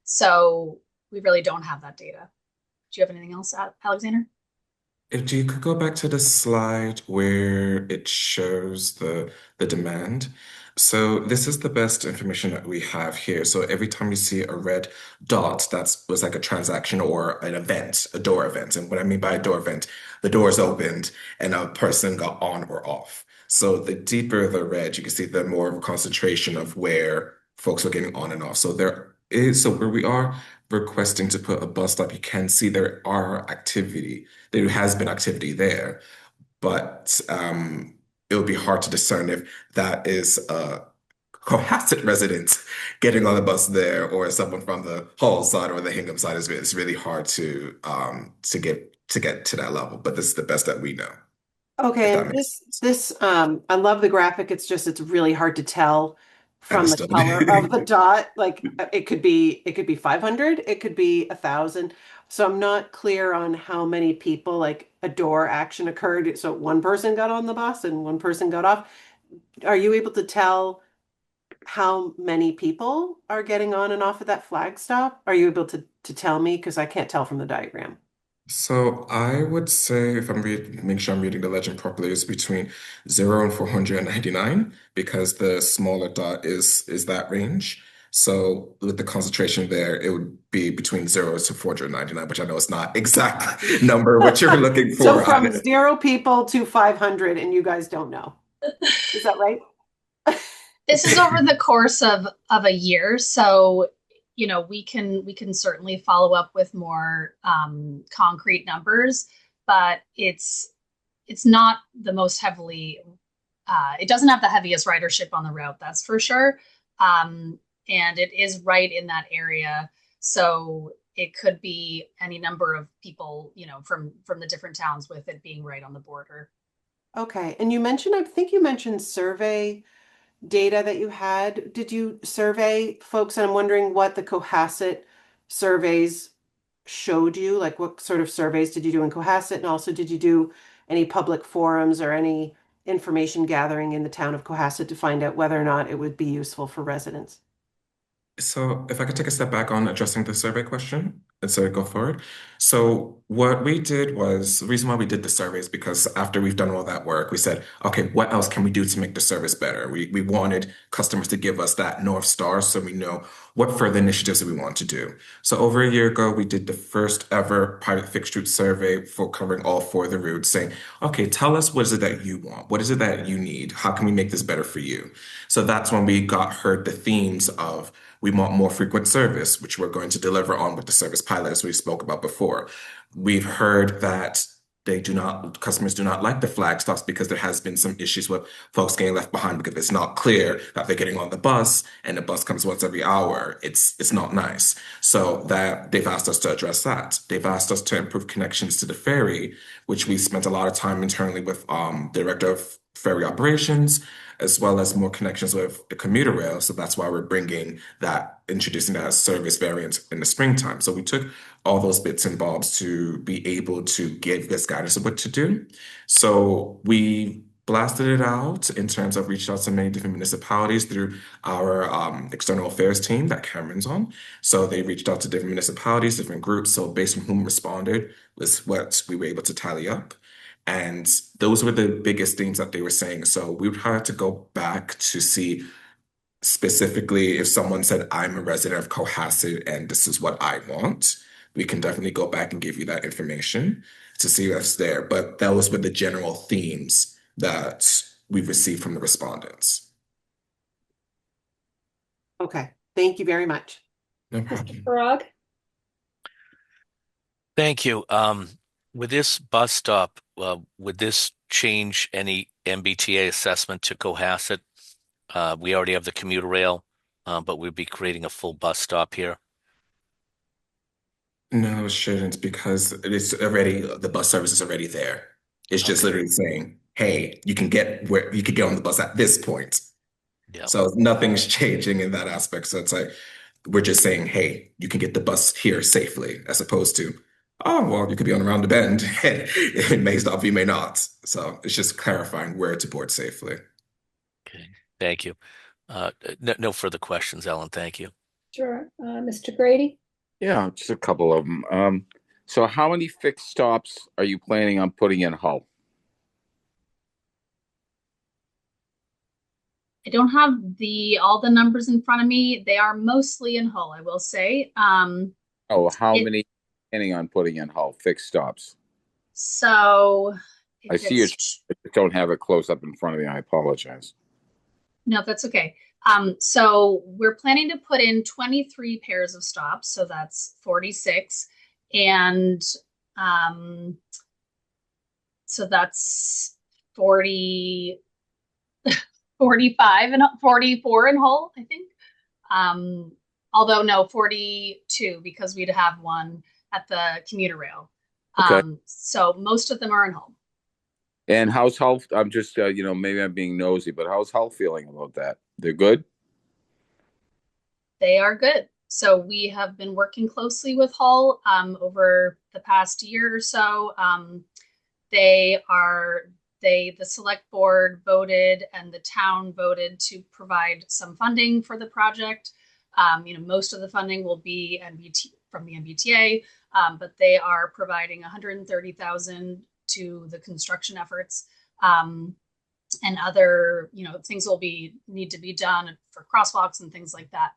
So we really don't have that data. Do you have anything else, Alexander? If you could go back to the slide where it shows the demand. So this is the best information that we have here. So every time you see a red dot, was like a transaction or an event, a door event. And what I mean by a door event, the doors opened and a person got on or off. So the deeper the red, you can see the more of a concentration of where folks are getting on and off. So where we are requesting to put a bus stop, you can see there has been activity there, but it would be hard to discern if that is a Cohasset resident getting on the bus there or someone from the Hull side or the Hingham side. It's really hard to get to that level, but this is the best that we know. Okay, and this I love the graphic. It's really hard to tell from the color of the dot. Like it could be 500, it could be 1,000. So I'm not clear on how many people, like a door action occurred. So one person got on the bus and one person got off. are you able to tell how many people are getting on and off of that flag stop? Are you able to tell me? Because I can't tell from the diagram. So I would say, if I'm make sure I'm reading the legend properly, it's between 0 and 499 because the smaller dot is that range. So with the concentration there, it would be between 0 to 499, which I know is not exact number what you're looking for. So from 0 people to 500, and you guys don't know. Is that right? This is over the course of a year, so we can certainly follow up with more concrete numbers, but it's not the most heavily. It doesn't have the heaviest ridership on the route, that's for sure, and it is right in that area, so it could be any number of people, from the different towns, with it being right on the border. Okay, and I think you mentioned survey data that you had. Did you survey folks? And I'm wondering what the Cohasset surveys showed you. Like, what sort of surveys did you do in Cohasset? And also, did you do any public forums or any information gathering in the town of Cohasset to find out whether or not it would be useful for residents? So if I could take a step back on addressing the survey question and so go forward. So what we did was, the reason why we did the survey is because after we've done all that work, we said, okay, what else can we do to make the service better? We wanted customers to give us that North Star so we know what further initiatives that we want to do. So over a year ago, we did the first ever pilot fixed route survey for covering all 4 of the routes, saying, okay, tell us what is it that you want? What is it that you need? How can we make this better for you? So that's when we heard the themes of, we want more frequent service, which we're going to deliver on with the service pilot, as we spoke about before. We've heard that customers do not like the flag stops because there has been some issues with folks getting left behind because it's not clear that they're getting on the bus and the bus comes once every hour. It's not nice. So that they've asked us to address that. They've asked us to improve connections to the ferry, which we spent a lot of time internally with Director of Ferry Operations, as well as more connections with the commuter rail. So that's why we're introducing that as service variant in the springtime. So we took all those bits and bobs to be able to give this guidance of what to do. So we blasted it out in terms of reached out to many different municipalities through our external affairs team that Cameron's on. So they reached out to different municipalities, different groups. So based on whom responded was what we were able to tally up. And those were the biggest things that they were saying. So we would have to go back to see specifically if someone said, I'm a resident of Cohasset and this is what I want. We can definitely go back and give you that information to see what's there. But those were the general themes that we've received from the respondents. Okay, thank you very much. No problem. Mr. Farag? Thank you. With this bus stop, would this change any MBTA assessment to Cohasset? We already have the commuter rail, but we'd be creating a full bus stop here. No, it shouldn't, because the bus service is already there. It's just literally saying, hey, you can get on the bus at this point. Yeah. So nothing's changing in that aspect. So it's like, we're just saying, hey, you can get the bus here safely, as opposed to, oh, well, you could be on around the bend. It may stop, you may not. So it's just clarifying where to board safely. Okay, thank you. No further questions, Ellen. Thank you. Sure. Mr. Grady? Yeah, just a couple of them. So how many fixed stops are you planning on putting in Hull? I don't have all the numbers in front of me. They are mostly in Hull, I will say. How many planning on putting in Hull fixed stops? So I see it. I just don't have it close up in front of me. I apologize. No, that's okay. So we're planning to put in 23 pairs of stops, so that's 46, and so that's 40, 45 and 44 in Hull, I think. Although no, 42, because we'd have one at the commuter rail. Okay. So most of them are in Hull. And how's Hull? I'm just, maybe I'm being nosy, but how's Hull feeling about that? They're good? They are good. So we have been working closely with Hull over the past year or so. They are the select board voted and the town voted to provide some funding for the project. Most of the funding will be from the MBTA, but they are providing $130,000 to the construction efforts. And other, things will need to be done for crosswalks and things like that.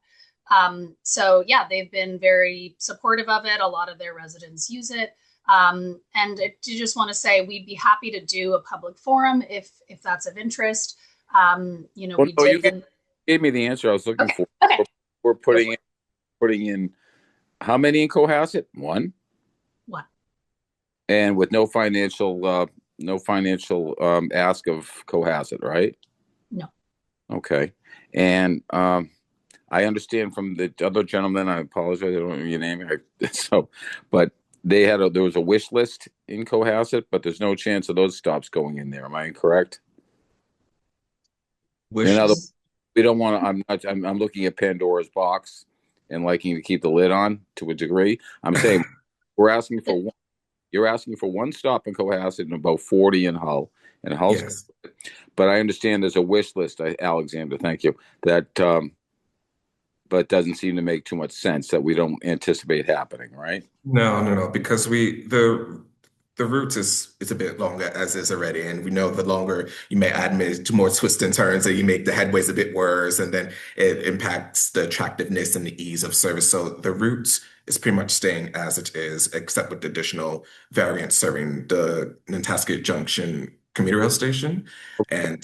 So yeah, they've been very supportive of it. A lot of their residents use it. And I just want to say we'd be happy to do a public forum if that's of interest. You gave me the answer I was looking for. Okay. We're putting in how many in Cohasset? One. And with no financial ask of Cohasset, right? No. Okay. And I understand from the other gentleman, I apologize, I don't know your name. But there was a wish list in Cohasset, but there's no chance of those stops going in there. Am I incorrect? We don't want to, I'm looking at Pandora's box and liking to keep the lid on to a degree. I'm saying you're asking for one stop in Cohasset and about 40 in Hull. And Hull's, yes. But I understand there's a wish list, Alexander, thank you, that but doesn't seem to make too much sense that we don't anticipate happening, right? No, because the route is a bit longer as is already, and we know the longer you may add more twists and turns, and you make the headways a bit worse, and then it impacts the attractiveness and the ease of service. So the route is pretty much staying as it is, except with the additional variants serving the Nantasket Junction commuter rail station. And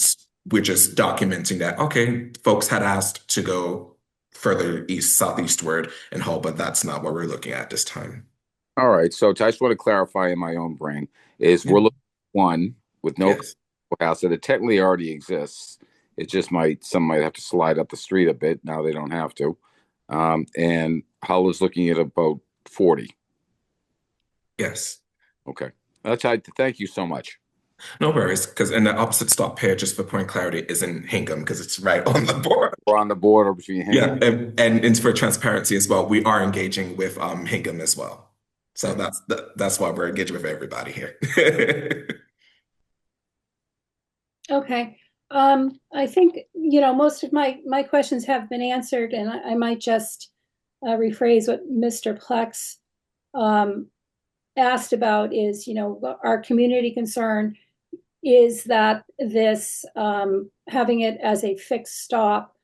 we're just documenting that, okay, folks had asked to go further southeastward in Hull, but that's not what we're looking at this time. All right, so I just want to clarify in my own brain is we're looking at one with no house that it technically already exists. It just some might have to slide up the street a bit. Now they don't have to. And Hull is looking at about 40. Yes. Okay. Thank you so much. No worries, because in the opposite stop here, just for point clarity, is in Hingham because it's right on the border. We're on the border between Hingham. Yeah, and for transparency as well, we are engaging with Hingham as well. So that's why we're engaging with everybody here. Okay. I think, most of my questions have been answered, and I might just rephrase what Mr. Plex asked about is, our community concern is that this, having it as a fixed stop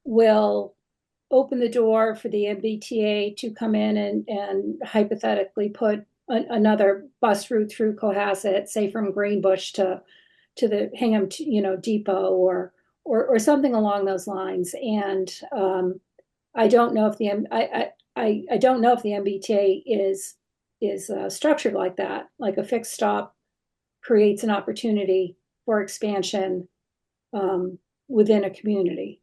will open the door for the MBTA to come in and hypothetically put another bus route through Cohasset, say from Greenbush to the Hingham, depot or something along those lines. And I don't know if I don't know if the MBTA is structured like that, like a fixed stop creates an opportunity for expansion within a community.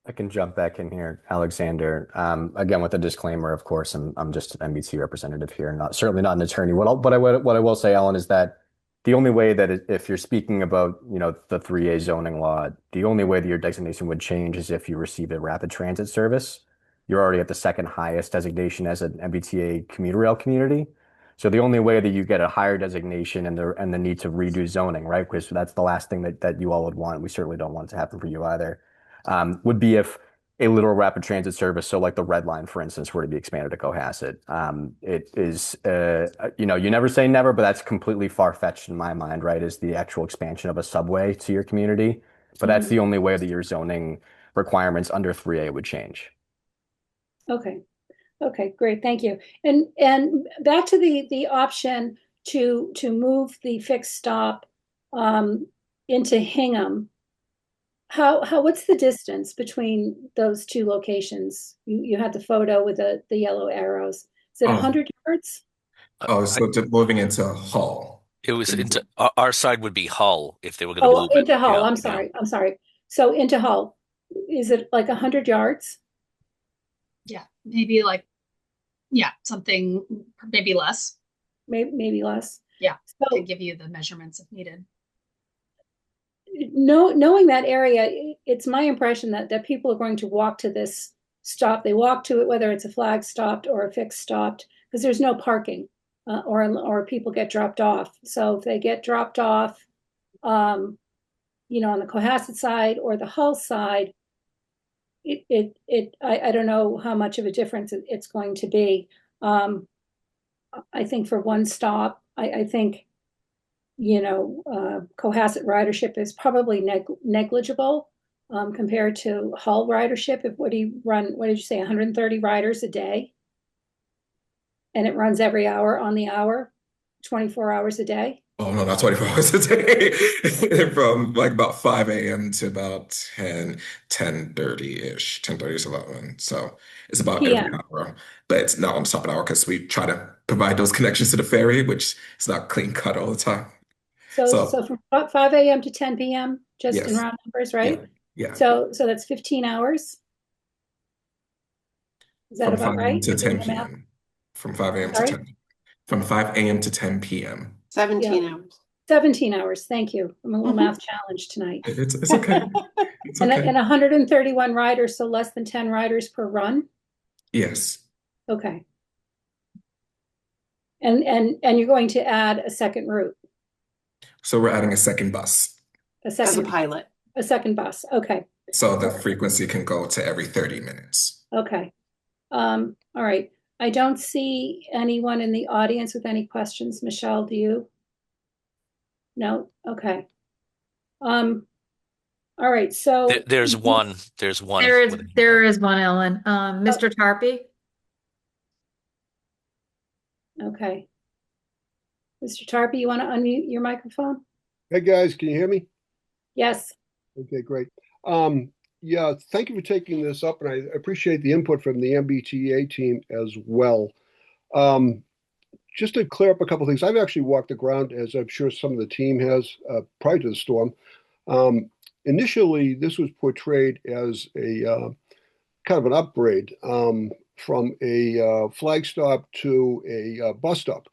I can jump back in here, Alexander. Again, with a disclaimer, of course, I'm just an MBT representative here, certainly not an attorney. What I will say, Ellen, is that the only way that if you're speaking about, the 3A zoning law, the only way that your designation would change is if you receive a rapid transit service. You're already at the second highest designation as an MBTA commuter rail community. So the only way that you get a higher designation and the need to redo zoning, right? Because that's the last thing that you all would want. We certainly don't want it to happen for you either. Would be if a literal rapid transit service, so like the Red Line, for instance, were to be expanded to Cohasset. It is, you never say never, but that's completely far-fetched in my mind, right? Is the actual expansion of a subway to your community. But that's the only way that your zoning requirements under 3A would change. Okay, great, thank you. And back to the option to move the fixed stop into Hingham. What's the distance between those two locations? You had the photo with the yellow arrows. Is it 100 yards? So moving into Hull. It was into our side would be Hull if they were going to move into it. Hull. Yeah, I'm sorry. So into Hull, is it like 100 yards? Yeah, maybe something, maybe less. Maybe less. Yeah, so, I can give you the measurements if needed. Knowing that area, it's my impression that people are going to walk to this stop. They walk to it, whether it's a flag stopped or a fixed stopped, because there's no parking. or people get dropped off. So if they get dropped off, on the Cohasset side or the Hull side, I don't know how much of a difference it's going to be. I think for one stop, I think, Cohasset ridership is probably negligible compared to Hull ridership. What did you say, 130 riders a day? And it runs every hour on the hour, 24 hours a day? Oh no, not 24 hours a day. From like about 5 a.m. to about 10:30-ish. 10:30 is 11. So it's about every PM. hour. But it's not on top of an hour because we try to provide those connections to the ferry, which is not clean cut all the time. So from 5 a.m. to 10 p.m., just in Yes. round numbers, right? Yeah. So that's 15 hours. Is that From about 5 right? a.m. to Doing 10 the math? p.m. From 5 a.m. to Sorry? 10. From 5 a.m. to 10 p.m. 17 Yeah. hours. 17 hours. Thank you. I'm a little math challenged tonight. It's okay. It's And, okay. and 131 riders, so less than 10 riders per run? Yes. Okay. And you're going to add a second route, So we're adding a second bus. As a pilot. a second bus. Okay. So the frequency can go to every 30 minutes. Okay. All right. I don't see anyone in the audience with any questions. Michelle, do you? No? Okay. All right, so There's one. There's one. There is one, Ellen. Mr. Tarpey? okay. Mr. Tarpey, you want to unmute your microphone? Hey, guys, can you hear me? Yes. Okay, great. Yeah, thank you for taking this up, and I appreciate the input from the MBTA team as well. Just to clear up a couple things, I've actually walked the ground, as I'm sure some of the team has, prior to the storm. Initially, this was portrayed as a kind of an upgrade from a flag stop to a bus stop.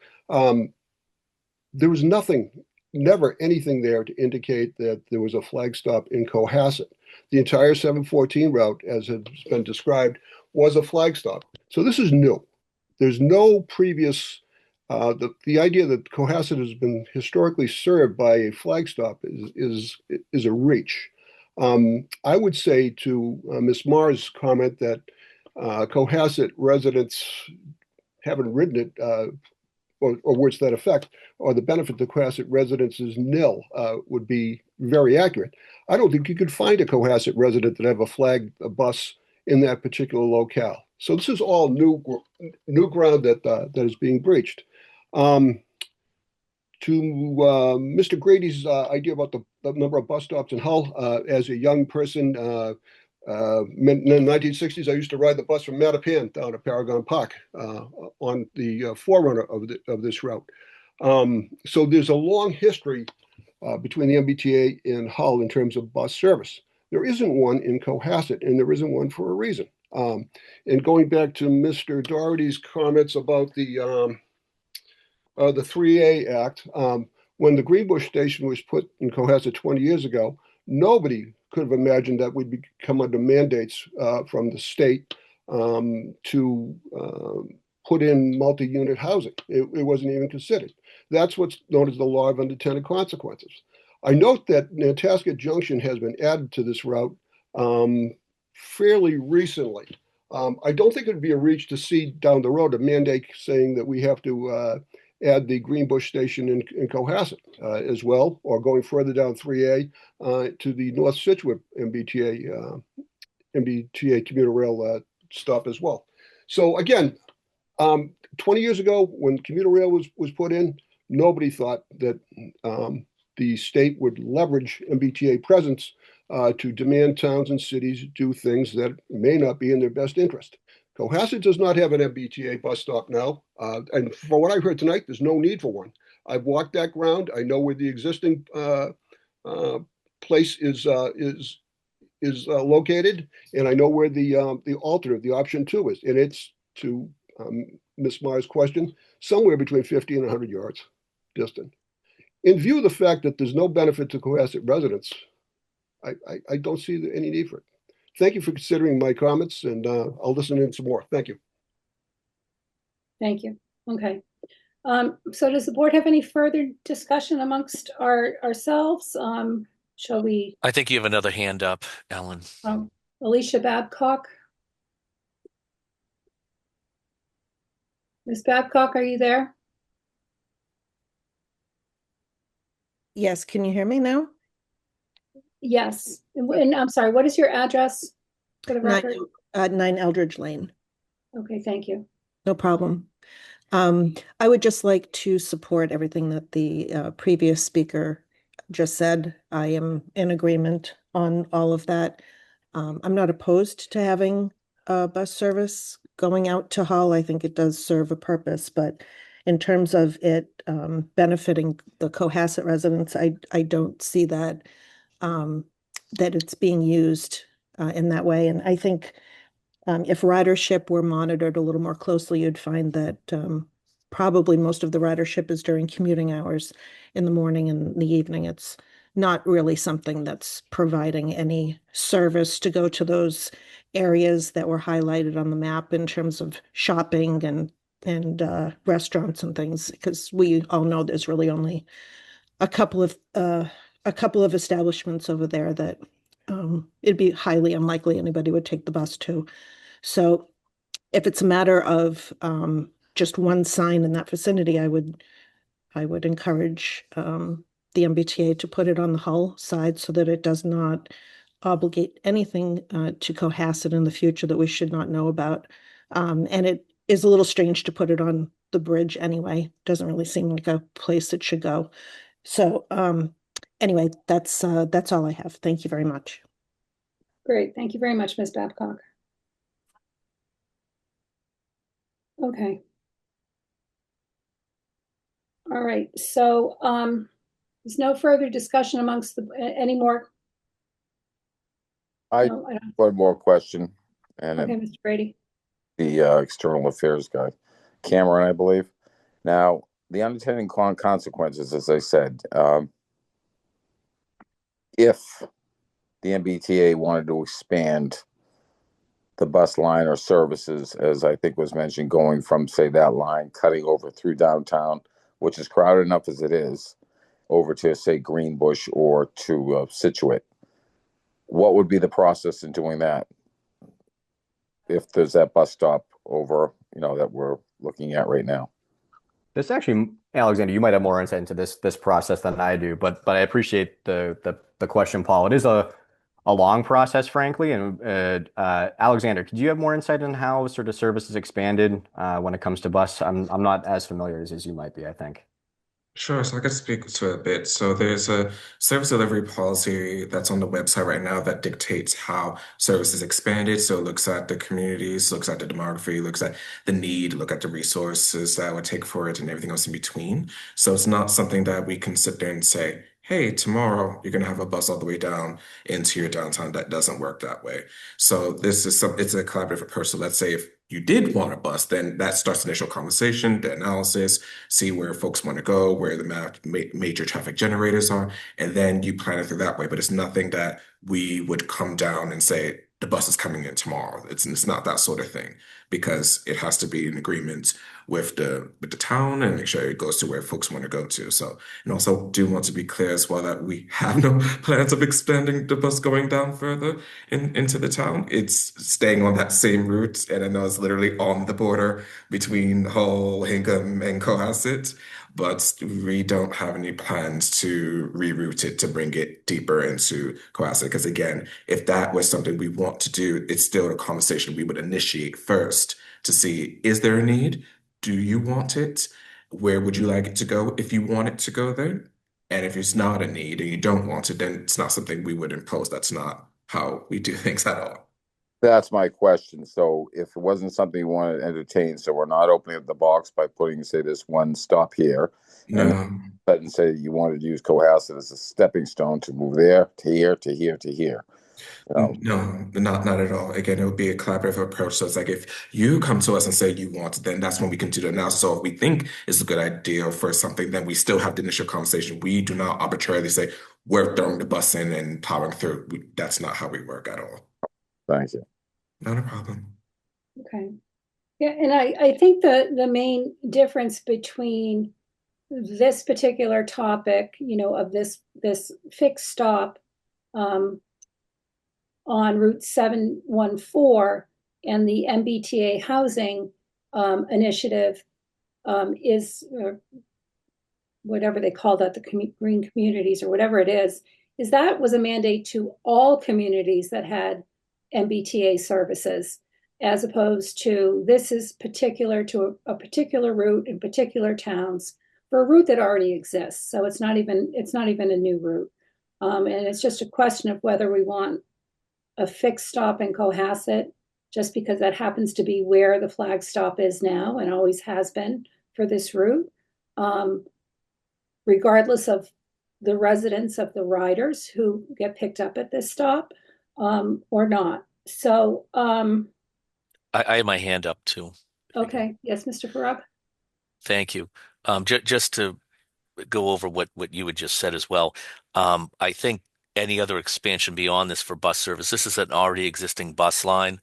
There was never anything there to indicate that there was a flag stop in Cohasset. The entire 714 route, as has been described, was a flag stop. So this is new. There's no previous, the idea that Cohasset has been historically served by a flag stop is a reach. I would say to Ms. Marr's comment that Cohasset residents haven't ridden it, or words to that effect, or the benefit to Cohasset residents is nil, would be very accurate. I don't think you could find a Cohasset resident that have a bus in that particular locale. So this is all new ground that is being breached. To Mr. Grady's idea about the number of bus stops in Hull, as a young person, in the 1960s, I used to ride the bus from Mattapan down to Paragon Park on the forerunner of this route. So there's a long history between the MBTA and Hull in terms of bus service. There isn't one in Cohasset, and there isn't one for a reason. And going back to Mr. Doherty's comments about the 3A Act, when the Greenbush station was put in Cohasset 20 years ago, nobody could have imagined that we'd come under mandates from the state to put in multi-unit housing. It wasn't even considered. That's what's known as the law of unintended consequences. I note that Nantasket Junction has been added to this route fairly recently. I don't think it would be a reach to see down the road a mandate saying that we have to add the Greenbush station in Cohasset as well, or going further down 3A to the North Scituate MBTA commuter rail stop as well. So again, 20 years ago, when commuter rail was put in, nobody thought that the state would leverage MBTA presence to demand towns and cities do things that may not be in their best interest. Cohasset does not have an MBTA bus stop now, and from what I've heard tonight, there's no need for one. I've walked that ground. I know where the existing place is located, and I know where the alternate, the option 2 is, and it's, to Ms. Marr's question, somewhere between 50 and 100 yards distant. In view of the fact that there's no benefit to Cohasset residents, I don't see any need for it. Thank you for considering my comments, and I'll listen in some more. Thank you. Thank you. Okay. So does the board have any further discussion amongst ourselves? Shall we, I think you have another hand up, Ellen. Alicia Babcock? Ms. Babcock, are you there? Yes, can you hear me now? Yes. And I'm sorry, what is your address for the record? 9 Eldridge Lane. Okay, thank you. No problem. I would just like to support everything that the previous speaker just said. I am in agreement on all of that. I'm not opposed to having bus service going out to Hull. I think it does serve a purpose, but in terms of it benefiting the Cohasset residents, I don't see that that it's being used in that way. And I think if ridership were monitored a little more closely, you'd find that probably most of the ridership is during commuting hours in the morning and the evening. It's not really something that's providing any service to go to those areas that were highlighted on the map in terms of shopping and restaurants and things, because we all know there's really only a couple of establishments over there that it'd be highly unlikely anybody would take the bus to. So if it's a matter of just one sign in that vicinity, I would encourage the MBTA to put it on the Hull side so that it does not obligate anything to Cohasset in the future that we should not know about. And it is a little strange to put it on the bridge anyway. Doesn't really seem like a place it should go. So anyway, that's all I have. Thank you very much. Great. Thank you very much, Ms. Babcock. Okay. All right. So there's no further discussion amongst any more. I No, I don't. one more question, and Okay, Mr. Brady. the external affairs guy, Cameron, I believe. Now, the unintended consequences, as I said, if the MBTA wanted to expand the bus line or services, as I think was mentioned, going from, say, that line, cutting over through downtown, which is crowded enough as it is, over to, say, Greenbush or to Situate, what would be the process in doing that? If there's that bus stop over, that we're looking at right now. This actually, Alexander, you might have more insight into this process than I do, but I appreciate the question, Paul. It is a long process, frankly. And Alexander, could you have more insight on how sort of service is expanded when it comes to bus? I'm not as familiar as you might be, I think. Sure, so I could speak to it a bit. So there's a service delivery policy that's on the website right now that dictates how service is expanded. So it looks at the communities, looks at the demography, looks at the need, look at the resources that it would take for it and everything else in between. So it's not something that we can sit there and say, hey, tomorrow you're going to have a bus all the way down into your downtown. That doesn't work that way. So it's a collaborative approach. So let's say if you did want a bus, then that starts the initial conversation, the analysis, see where folks want to go, where the major traffic generators are, and then you plan it through that way. But it's nothing that we would come down and say, the bus is coming in tomorrow. It's not that sort of thing, because it has to be in agreement with the town and make sure it goes to where folks want to go to. So, and also do want to be clear as well that we have no plans of expanding the bus going down further into the town. It's staying on that same route, and I know it's literally on the border between Hull, Hingham, and Cohasset, but we don't have any plans to reroute it to bring it deeper into Cohasset. Because again, if that was something we want to do, it's still a conversation we would initiate first to see, is there a need? Do you want it? Where would you like it to go if you want it to go there? And if it's not a need and you don't want it, then it's not something we would impose. That's not how we do things at all. That's my question. So if it wasn't something you wanted to entertain, so we're not opening up the box by putting, say, this one stop here, and say you wanted to use Cohasset as a stepping stone to move there, to here, to here, to here. No, not at all. Again, it would be a collaborative approach. So it's like if you come to us and say you want, then that's when we can do the analysis. So if we think it's a good idea for something, then we still have the initial conversation. We do not arbitrarily say we're throwing the bus in and powering through. That's not how we work at all. Thank you. Not a problem. Okay. Yeah, and I think the main difference between this particular topic, of this fixed stop on Route 714 and the MBTA housing initiative is whatever they call that, the green communities or whatever it is that was a mandate to all communities that had MBTA services, as opposed to this is particular to a particular route in particular towns for a route that already exists. So it's not even a new route. And it's just a question of whether we want a fixed stop in Cohasset, just because that happens to be where the flag stop is now and always has been for this route, regardless of the residents of the riders who get picked up at this stop, or not. So I have my hand up too. okay, yes, Mr. Farag. Thank you. Just to go over what you had just said as well. I think any other expansion beyond this for bus service, this is an already existing bus line.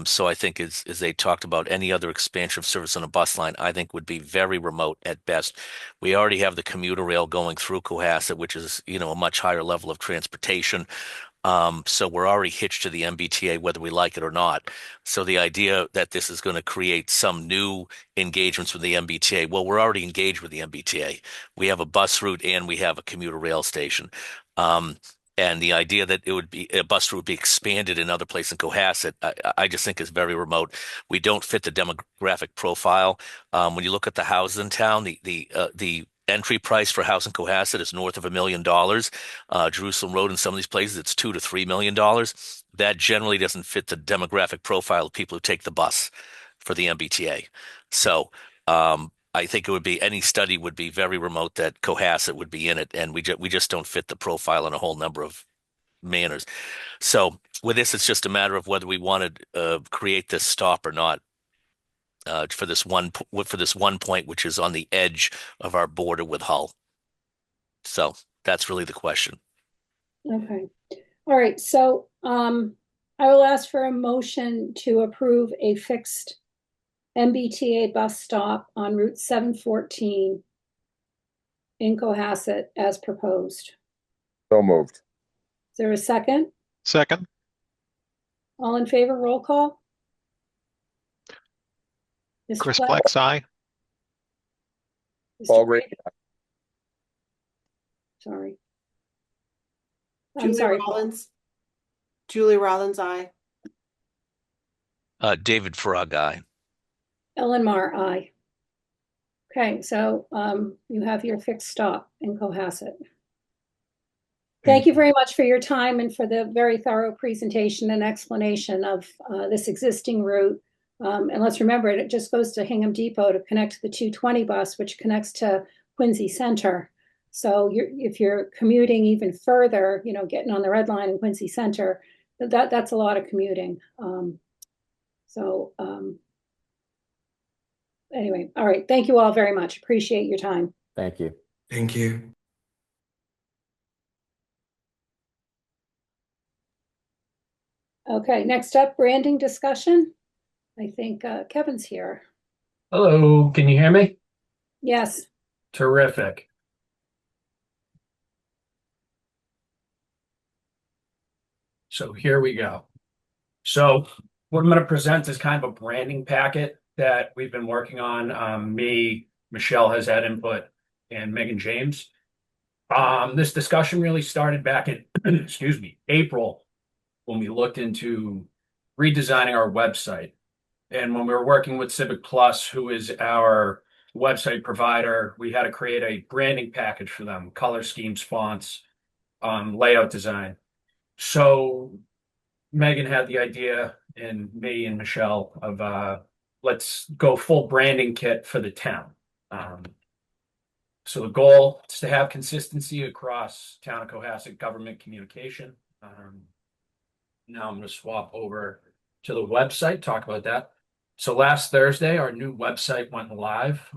So I think as they talked about any other expansion of service on a bus line, I think would be very remote at best. We already have the commuter rail going through Cohasset, which is, a much higher level of transportation. So we're already hitched to the MBTA, whether we like it or not. So the idea that this is going to create some new engagements with the MBTA, well, we're already engaged with the MBTA. We have a bus route and we have a commuter rail station. And the idea that it would be a bus route would be expanded in other places in Cohasset, I just think is very remote. We don't fit the demographic profile. When you look at the houses in town, the entry price for a house in Cohasset is north of $1 million. Jerusalem Road in some of these places, it's $2 to $3 million. That generally doesn't fit the demographic profile of people who take the bus for the MBTA. So I think it would be, any study would be very remote that Cohasset would be in it, and we just don't fit the profile in a whole number of manners. So with this, it's just a matter of whether we want to create this stop or not. For this one point, which is on the edge of our border with Hull. So that's really the question. Okay. All right. So I will ask for a motion to approve a fixed MBTA bus stop on Route 714 in Cohasset as proposed. So moved. Is there a second? Second. All in favor, roll call. Mr. Chris Platt? Plex, aye. Mr. Paul Gray. Sorry. I'm Julie sorry, Paul. Rollins. Julie Rollins, aye. David Farag, aye. Ellen Mar, aye. Okay, so you have your fixed stop in Cohasset. Thank you very much for your time and for the very thorough presentation and explanation of this existing route. And let's remember, it just goes to Hingham Depot to connect to the 220 bus, which connects to Quincy Center. So if you're commuting even further, getting on the Red Line in Quincy Center, that's a lot of commuting. Anyway, all right. Thank you all very much. Appreciate your time. Thank you. Thank you. Okay, next up, branding discussion. I think Kevin's here. Hello, can you hear me? Yes. Terrific. So here we go. So what I'm going to present is kind of a branding packet that we've been working on. Me, Michelle has had input, and Megan James. This discussion really started back in, excuse me, April, when we looked into redesigning our website. And when we were working with Civic Plus, who is our website provider, we had to create a branding package for them, color schemes, fonts, layout design. So Megan had the idea, and me and Michelle, of let's go full branding kit for the town. So the goal is to have consistency across town of Cohasset government communication. Now I'm going to swap over to the website, talk about that. So last Thursday, our new website went live.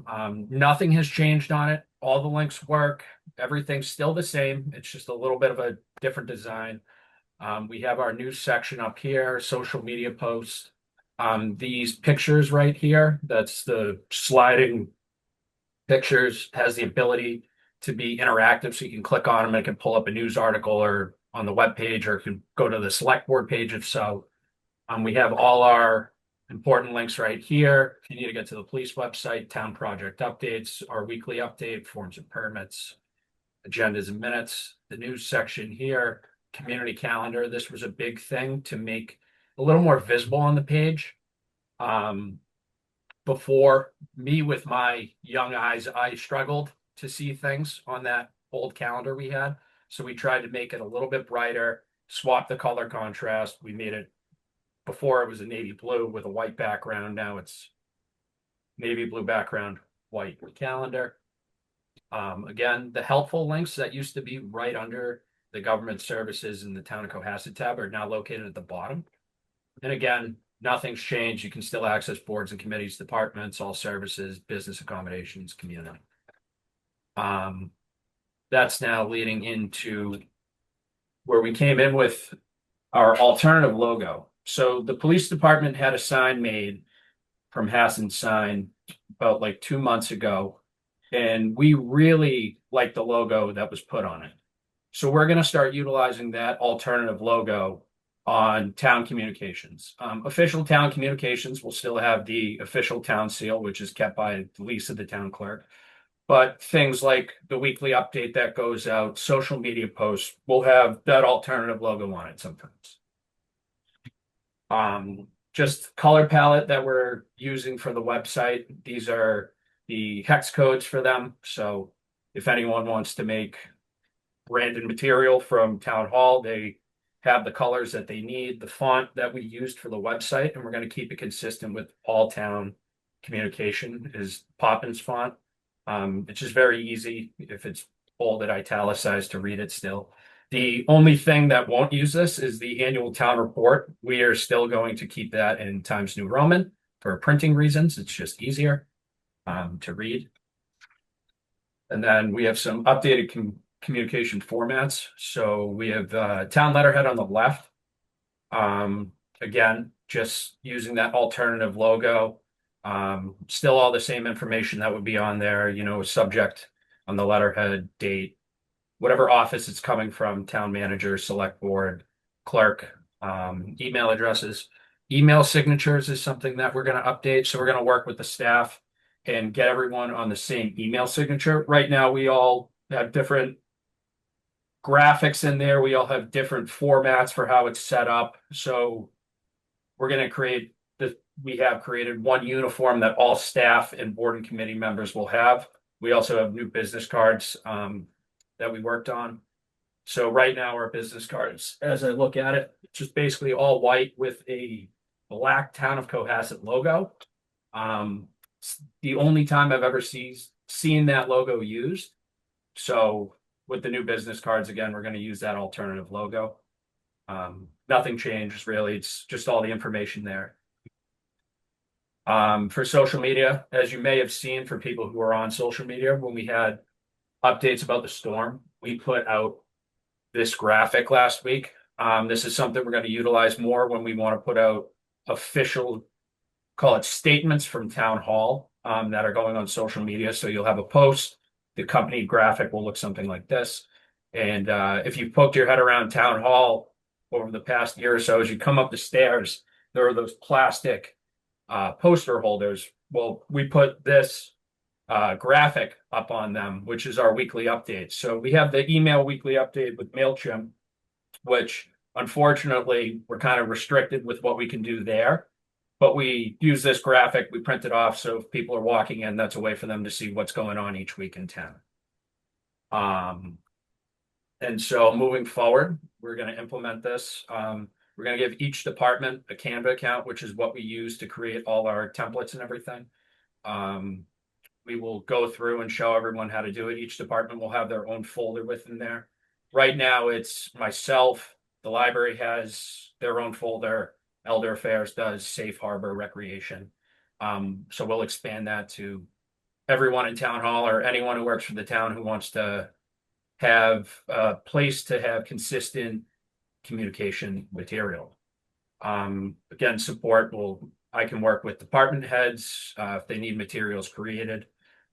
Nothing has changed on it. All the links work. Everything's still the same. It's just a little bit of a different design. We have our news section up here, social media posts. These pictures right here, that's the sliding pictures, has the ability to be interactive, so you can click on them and it can pull up a news article or on the web page, or it can go to the select board page if so. We have all our important links right here. If you need to get to the police website, town project updates, our weekly update, forms and permits, agendas and minutes, the news section here, community calendar. This was a big thing to make a little more visible on the page. Before, me with my young eyes, I struggled to see things on that old calendar we had. So we tried to make it a little bit brighter, swap the color contrast. We made it, before it was a navy blue with a white background. Now it's navy blue background, white calendar. Again, the helpful links that used to be right under the government services in the town of Cohasset tab are now located at the bottom. And again, nothing's changed. You can still access boards and committees, departments, all services, business accommodations, community. That's now leading into where we came in with our alternative logo. So the police department had a sign made from Hassan Sign about like 2 months ago, and we really liked the logo that was put on it. So we're going to start utilizing that alternative logo on town communications. Official town communications will still have the official town seal, which is kept by Lisa, the town clerk. But things like the weekly update that goes out, social media posts, will have that alternative logo on it sometimes. Just color palette that we're using for the website. These are the hex codes for them. So if anyone wants to make branded material from town hall, they have the colors that they need. The font that we used for the website, and we're going to keep it consistent with all town communication, is Poppins font. It's just very easy if it's bolded, italicized, to read it still. The only thing that won't use this is the annual town report. We are still going to keep that in Times New Roman for printing reasons. It's just easier to read. And then we have some updated communication formats. So we have town letterhead on the left. Again, just using that alternative logo. Still all the same information that would be on there, you know, subject on the letterhead, date, whatever office it's coming from, town manager, select board, clerk, email addresses. Email signatures is something that we're going to update. So we're going to work with the staff and get everyone on the same email signature. Right now, we all have different graphics in there. We all have different formats for how it's set up. So we're going to create this. We have created one uniform that all staff and board and committee members will have. We also have new business cards that we worked on. So right now our business cards, as I look at it, it's just basically all white with a black Town of Cohasset logo. It's the only time I've ever seen that logo used. So with the new business cards, again, we're going to use that alternative logo. Nothing changes really. It's just all the information there. For social media, as you may have seen, for people who are on social media, when we had updates about the storm, we put out this graphic last week. This is something we're going to utilize more when we want to put out official, call it statements from town hall, that are going on social media. So you'll have a post, the company graphic will look something like this. And if you poked your head around town hall over the past year or so, as you come up the stairs, there are those plastic poster holders. Well, we put this graphic up on them, which is our weekly update. So we have the email weekly update with MailChimp, which unfortunately we're kind of restricted with what we can do there. But we use this graphic, we print it off, so if people are walking in, that's a way for them to see what's going on each week in town. And so moving forward, we're going to implement this. We're going to give each department a Canva account, which is what we use to create all our templates and everything. We will go through and show everyone how to do it. Each department will have their own folder within there. Right now, it's myself. The library has their own folder. Elder Affairs does, Safe Harbor, Recreation. So we'll expand that to everyone in town hall or anyone who works for the town who wants to have a place to have consistent communication material. Again, support will I can work with department heads if they need materials created.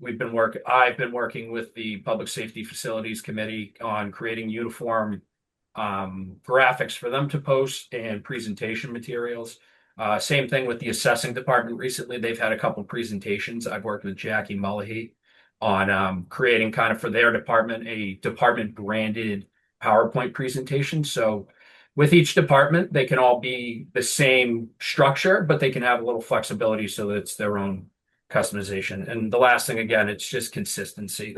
I've been working with the Public Safety Facilities Committee on creating uniform graphics for them to post and presentation materials. Same thing with the assessing department. Recently, they've had a couple presentations. I've worked with Jackie Mullahy on creating kind of for their department a department branded PowerPoint presentation. So with each department, they can all be the same structure, but they can have a little flexibility so that it's their own customization. And the last thing, again, it's just consistency.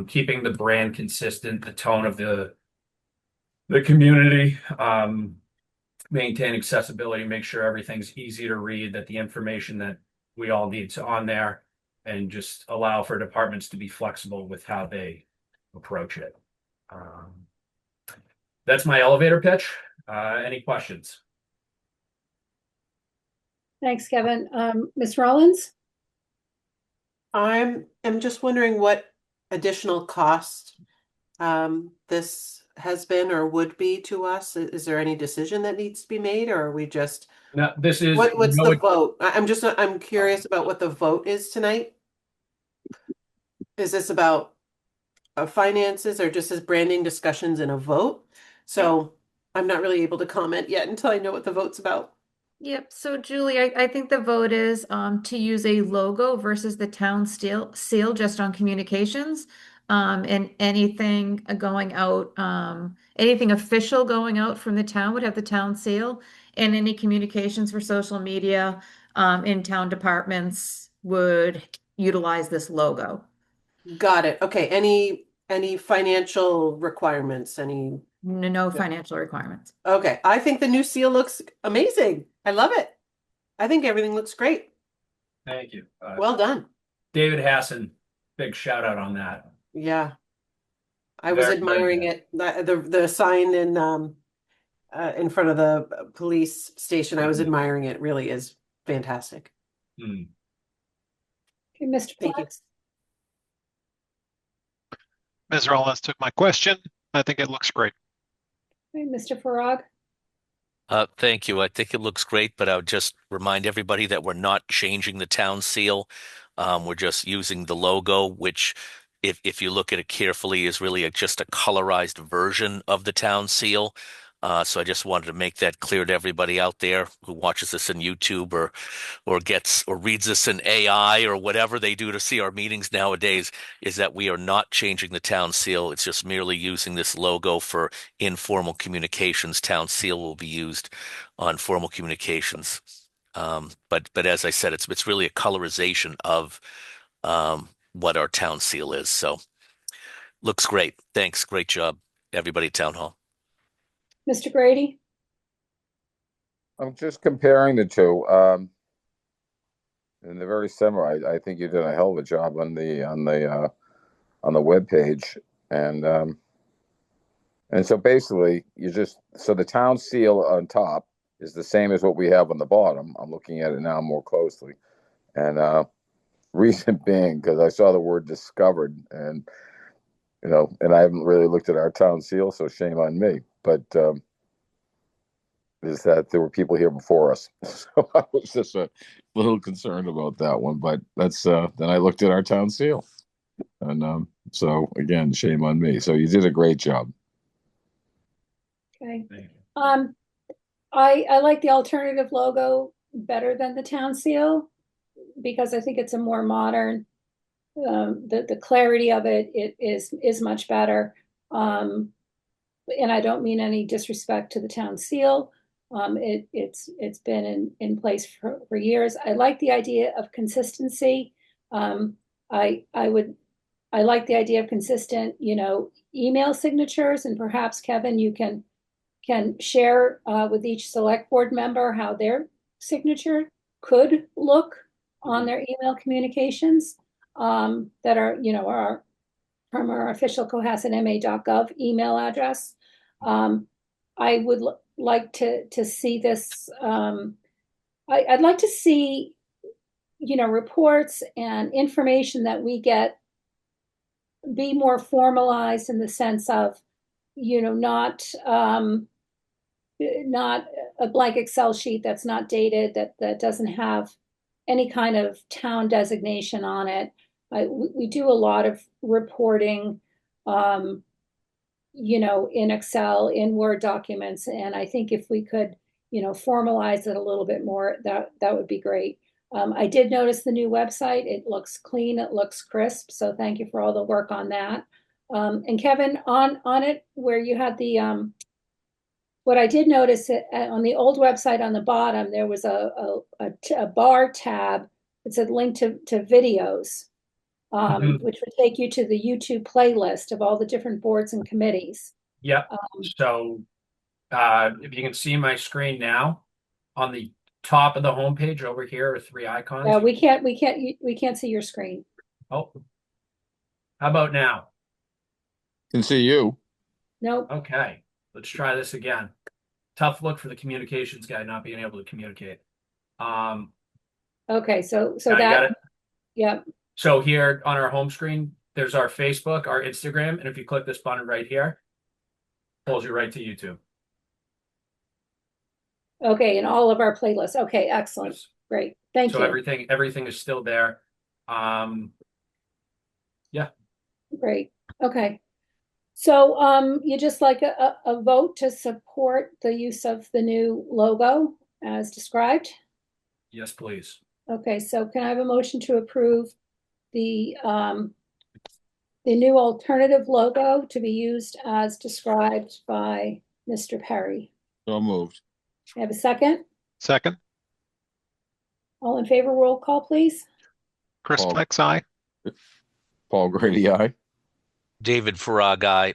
Keeping the brand consistent, the tone of the community, maintain accessibility, make sure everything's easy to read, that the information that we all need is on there, and just allow for departments to be flexible with how they approach it. That's my elevator pitch. Any questions? Thanks, Kevin. Ms. Rollins? I'm just wondering what additional cost this has been or would be to us. Is there any decision that needs to be made, or are we just No, this is what's no, the vote? I'm curious about what the vote is tonight. Is this about finances or just as branding discussions and a vote? So I'm not really able to comment yet until I know what the vote's about. Yep. So Julie, I think the vote is to use a logo versus the town seal just on communications. And anything going out, anything official going out from the town would have the town seal, and any communications for social media in town departments would utilize this logo. Got it. Okay. Any financial requirements? No financial requirements. Okay. I think the new seal looks amazing. I love it. I think everything looks great. Thank you. Well done. David Hassan, big shout out on that. Yeah. I was admiring it. The sign in front of the police station. I was admiring it. Really is fantastic. Hmm. Okay, Mr. Potts? Ms. Rollins took my question. I think it looks great. Okay, Mr. Farag? Thank you. I think it looks great, but I would just remind everybody that we're not changing the town seal. We're just using the logo, which, if you look at it carefully, is really just a colorized version of the town seal. So I just wanted to make that clear to everybody out there who watches this on YouTube or reads this in AI or whatever they do to see our meetings nowadays, is that we are not changing the town seal. It's just merely using this logo for informal communications. Town seal will be used on formal communications. But as I said, it's really a colorization of what our town seal is. So looks great. Thanks. Great job, everybody at Town Hall. Mr. Grady? I'm just comparing the two. And they're very similar. I think you did a hell of a job on the web page, and so basically so the town seal on top is the same as what we have on the bottom. I'm looking at it now more closely, and reason being because I saw the word discovered, and and I haven't really looked at our town seal, so shame on me. But is that there were people here before us, so I was just a little concerned about that one. But that's then I looked at our town seal, and so again, shame on me. So you did a great job. Okay. I like the alternative logo better than the town seal because I think it's a more modern. The clarity of it is much better. And I don't mean any disrespect to the town seal. It's been in place for years. I like the idea of consistency. I like the idea of consistent, email signatures, and perhaps Kevin, you can share with each select board member how their signature could look on their email communications that are from our official cohassetma.gov email address. I would like to see this. I'd like to see, reports and information that we get be more formalized in the sense of, not a blank Excel sheet that's not dated, that doesn't have any kind of town designation on it. We do a lot of reporting, you know, in Excel, in Word documents, and I think if we could, you know, formalize it a little bit more, that would be great. I did notice the new website. It looks clean, it looks crisp, so thank you for all the work on that. And Kevin, on it, where you had the, what I did notice on the old website on the bottom, there was a bar tab that said link to videos, which would take you to the YouTube playlist of all the different boards and committees. Yep. So if you can see my screen now, on the top of the homepage over here are 3 icons. Yeah, we can't see your screen. Oh, how about now? Can see you. Nope. Okay, let's try this again. Tough look for the communications guy not being able to communicate. Okay, so I got that, it. yeah. So here on our home screen, there's our Facebook, our Instagram, and if you click this button right here, pulls you right to YouTube. Okay, and all of our playlists. Okay, excellent. Yes. Great. Thank So you. everything is still there. Yeah. Great. Okay. So you just like a vote to support the use of the new logo as described? Yes, please. Okay, so can I have a motion to approve the new alternative logo to be used as described by Mr. Perry? So moved. I have a second? Second. All in favor, roll call, please. Chris Paul. Flex, aye. Paul Grady, aye. David Farag, aye.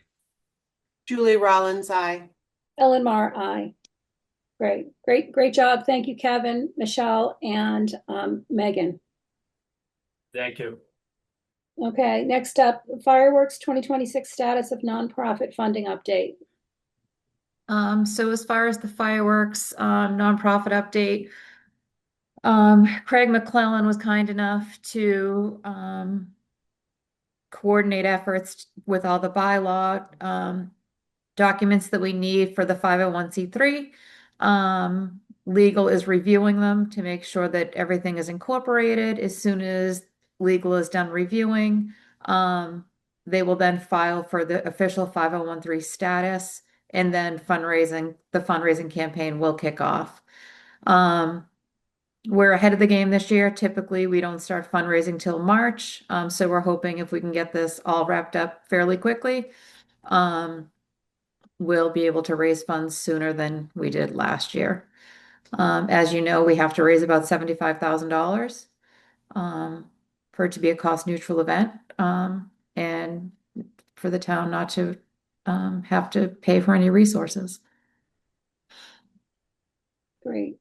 Julie Rollins, aye. Ellen Mar, aye. Great job. Thank you, Kevin, Michelle, and Megan. Thank you. Okay, next up, fireworks 2026 status of nonprofit funding update. So as far as the fireworks nonprofit update, Craig McClellan was kind enough to coordinate efforts with all the bylaw documents that we need for the 501c3. Legal is reviewing them to make sure that everything is incorporated. As soon as legal is done reviewing, they will then file for the official 501(c)(3) status, and then the fundraising campaign will kick off. We're ahead of the game this year. Typically, we don't start fundraising till March. So we're hoping if we can get this all wrapped up fairly quickly, we'll be able to raise funds sooner than we did last year. As you know, we have to raise about $75,000 for it to be a cost-neutral event, and for the town not to have to pay for any resources. Great.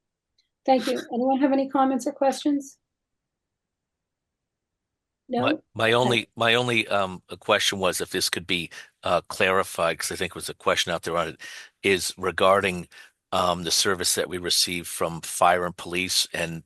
Thank you. Anyone have any comments or questions? No? My only question was if this could be clarified, because I think there was a question out there on it, is regarding the service that we received from fire and police and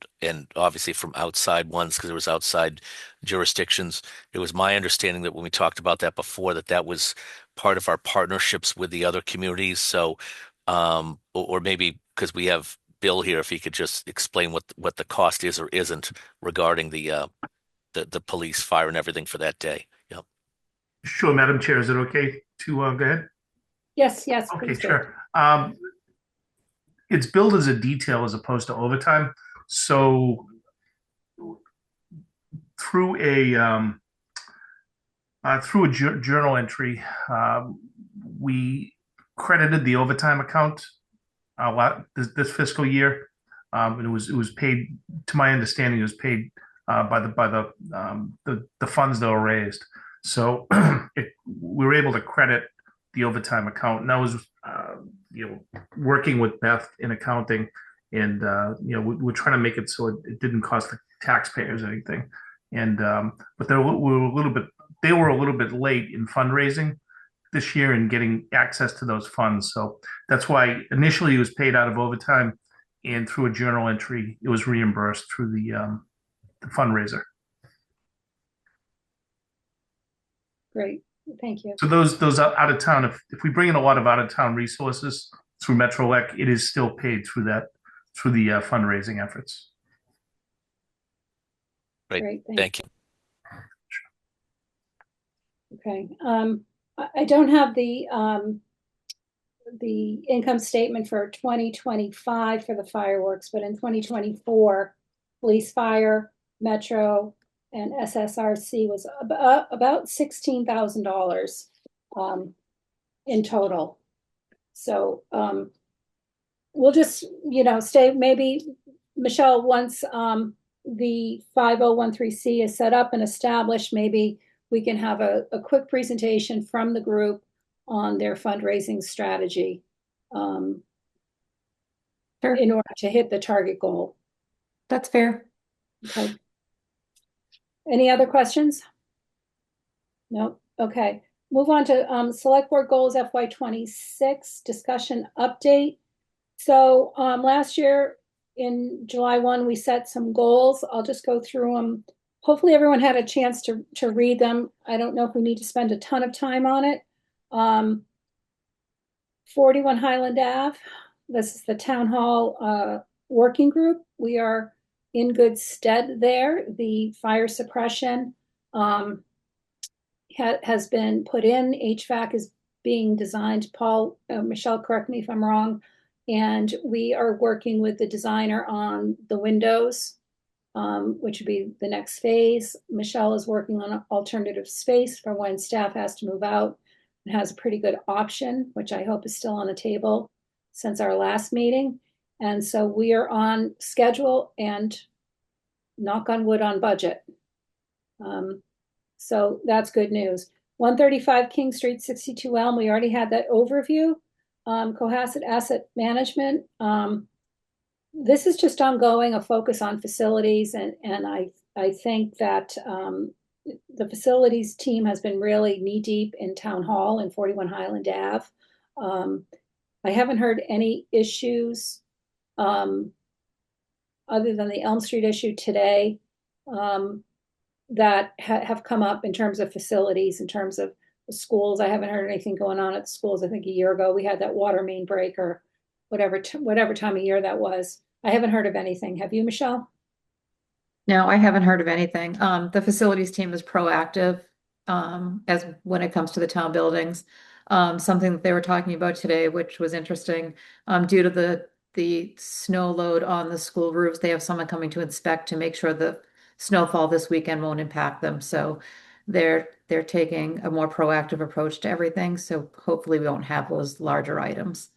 obviously from outside ones, because there was outside jurisdictions. It was my understanding that when we talked about that before, that was part of our partnerships with the other communities. So or maybe because we have Bill here, if he could just explain what the cost is or isn't regarding the police, fire, and everything for that day. Yep. Sure, Madam Chair, is it okay to go ahead? Yes, Okay, please do. sure. It's billed as a detail as opposed to overtime. So through a journal entry, we credited the overtime account a lot this fiscal year, and it was paid. To my understanding, it was paid by the funds that were raised. So we were able to credit the overtime account, and that was working with Beth in accounting, and we're trying to make it so it didn't cost the taxpayers anything. And but they were a little bit late in fundraising this year and getting access to those funds. So that's why initially it was paid out of overtime, and through a journal entry, it was reimbursed through the fundraiser. Great, thank you. So those out of town, if we bring in a lot of out of town resources, through Metrolec, it is still paid through the fundraising efforts. Great. Thank you. Okay. I don't have the income statement for 2025 for the fireworks, but in 2024, police, fire, Metro, and SSRC was about $16,000 in total. So we'll just, stay, maybe Michelle, once the 5013C is set up and established, maybe we can have a quick presentation from the group on their fundraising strategy in order to hit the target goal. That's fair. Okay. Any other questions? No. Okay. Move on to select board goals FY26 discussion update. So last year in July 1, we set some goals. I'll just go through them. Hopefully everyone had a chance to read them. I don't know if we need to spend a ton of time on it. 41 Highland Ave. This is the town hall working group. We are in good stead there. The fire suppression has been put in. HVAC is being designed. Paul, Michelle, correct me if I'm wrong. And we are working with the designer on the windows, which would be the next phase. Michelle is working on an alternative space for when staff has to move out and has a pretty good option, which I hope is still on the table since our last meeting. And so we are on schedule and knock on wood on budget. So that's good news. 135 King Street, 62 Elm. We already had that overview. Cohasset Asset Management. This is just ongoing, a focus on facilities. And I think that the facilities team has been really knee deep in Town Hall and 41 Highland Ave. I haven't heard any issues other than the Elm Street issue today that have come up in terms of facilities, in terms of the schools. I haven't heard anything going on at the schools. I think a year ago we had that water main break or whatever time of year that was. I haven't heard of anything. Have you, Michelle? No, I haven't heard of anything. The facilities team is proactive as when it comes to the town buildings. Something that they were talking about today, which was interesting, due to the snow load on the school roofs, they have someone coming to inspect to make sure the snowfall this weekend won't impact them. So they're taking a more proactive approach to everything. So hopefully we won't have those larger items.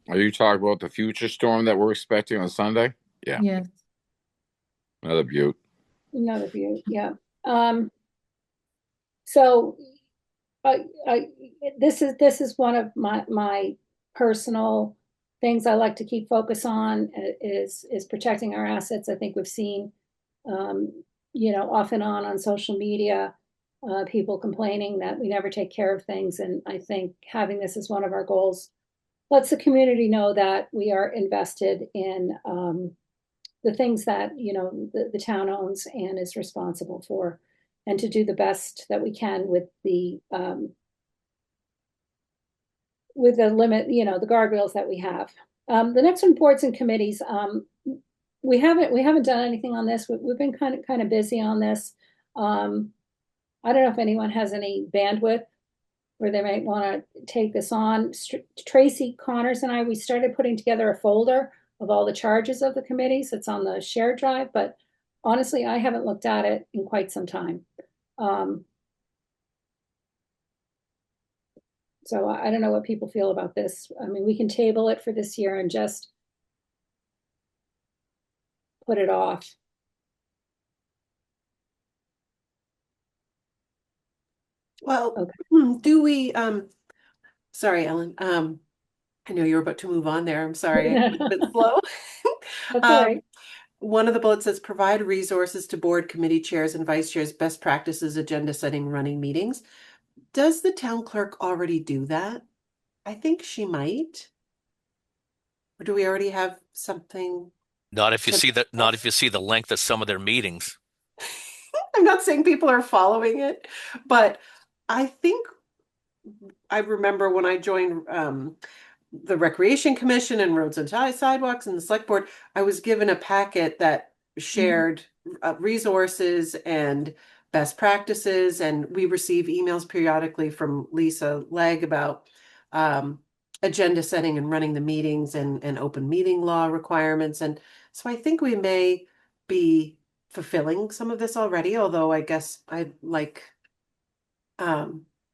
Are you talking about the future storm that we're expecting on Sunday? Yeah. Yeah. Another beaut. Another beaut, yeah. So this is one of my personal things I like to keep focus on is protecting our assets. I think we've seen, off and on social media, people complaining that we never take care of things. And I think having this as one of our goals lets the community know that we are invested in the things that, the town owns and is responsible for, and to do the best that we can with the limit, the guardrails that we have. The next one, boards and committees. We haven't done anything on this. We've been kind of busy on this. I don't know if anyone has any bandwidth where they might want to take this on. Tracy Connors and I, we started putting together a folder of all the charges of the committees. It's on the shared drive, but honestly, I haven't looked at it in quite some time. So I don't know what people feel about this. I mean, we can table it for this year and just put it off. Well, okay. Do we, sorry, Ellen, I know you were about to move on there. I'm sorry, I went a bit slow. That's all right. One of the bullets says provide resources to board committee chairs and vice chairs, best practices, agenda setting, running meetings. Does the town clerk already do that? I think she might. Or do we already have something? Not if you see the length of some of their meetings. I'm not saying people are following it, but I think I remember when I joined the Recreation Commission and Roads and Sidewalks and the Select Board, I was given a packet that shared resources and best practices, and we receive emails periodically from Lisa Legg about agenda setting and running the meetings and open meeting law requirements. And so I think we may be fulfilling some of this already, although I guess I'd like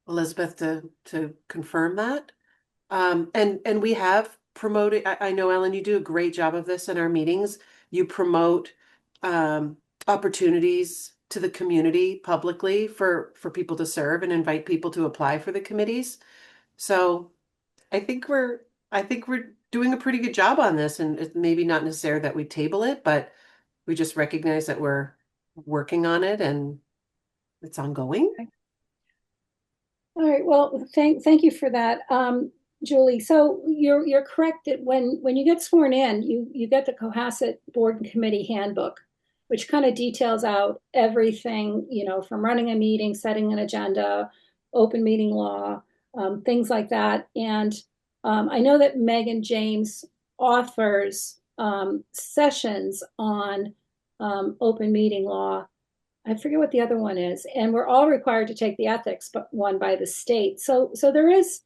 Elizabeth to confirm that. And we have promoted, I know, Ellen, you do a great job of this in our meetings. You promote opportunities to the community publicly for people to serve and invite people to apply for the committees. So I think we're doing a pretty good job on this, and it's maybe not necessary that we table it, but we just recognize that we're working on it and it's ongoing. All right, well, thank you for that, Julie. So you're correct that when you get sworn in, you get the Cohasset Board and Committee Handbook, which kind of details out everything, from running a meeting, setting an agenda, open meeting law, things like that. And I know that Megan James offers sessions on open meeting law. I forget what the other one is, and we're all required to take the ethics one by the state. So there is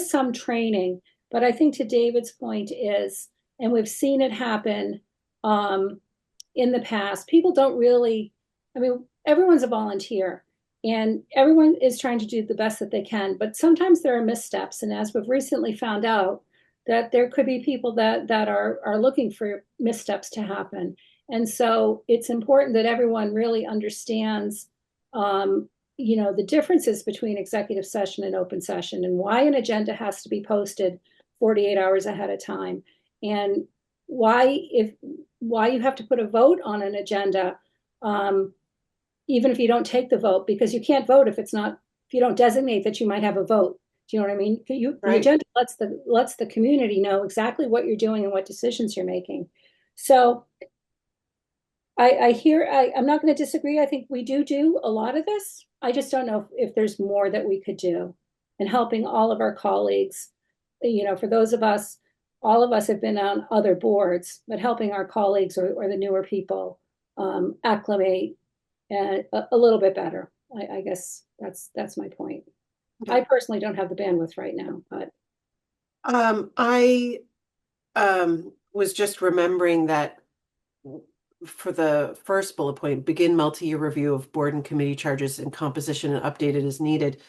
some training, but I think to David's point is, and we've seen it happen in the past, people don't really, everyone's a volunteer and everyone is trying to do the best that they can, but sometimes there are missteps. And as we've recently found out, that there could be people that are looking for missteps to happen. And so it's important that everyone really understands, the differences between executive session and open session, and why an agenda has to be posted 48 hours ahead of time, and why you have to put a vote on an agenda, even if you don't take the vote, because you can't vote if you don't designate that you might have a vote. Do you know what I mean? The agenda lets the community know exactly what you're doing and what decisions you're making. So I'm not going to disagree. I think we do a lot of this. I just don't know if there's more that we could do in helping all of our colleagues. For those of us, all of us have been on other boards, but helping our colleagues or the newer people acclimate a little bit better. I guess that's my point. I personally don't have the bandwidth right now, but I was just remembering that for the first bullet point, begin multi-year review of board and committee charges and composition and updated as needed.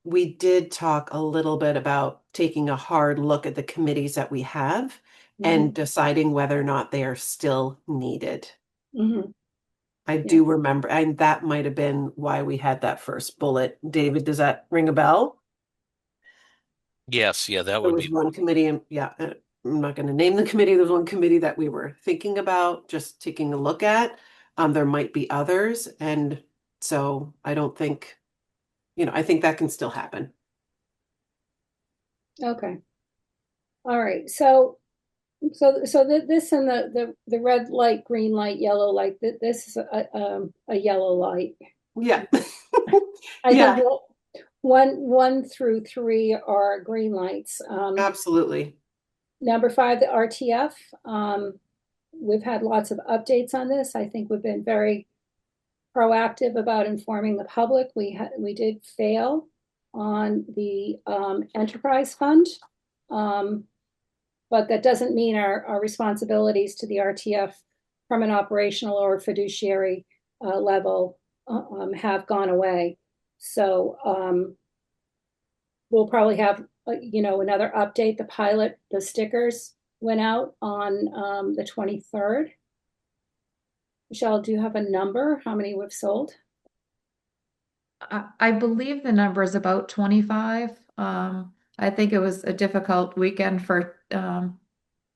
We did talk a little bit about taking a hard look at the committees that we have and deciding whether or not they are still needed. I do remember, and that might have been why we had that first bullet. David, does that ring a bell? Yes, yeah, that There would was be. one committee, and I'm not going to name the committee. There's one committee that we were thinking about just taking a look at. There might be others, and so I don't think, I think that can still happen. Okay. All right. So this and the red light, green light, yellow light. This is a yellow light. Yeah. I think 1 through 3 are green lights. Absolutely. Number 5, the RTF. We've had lots of updates on this. I think we've been very proactive about informing the public. We did fail on the enterprise fund, but that doesn't mean our responsibilities to the RTF from an operational or fiduciary level have gone away. So we'll probably have another update. The pilot, the stickers went out on the 23rd. Michelle, do you have a number? How many we've sold? I believe the number is about 25. I think it was a difficult weekend for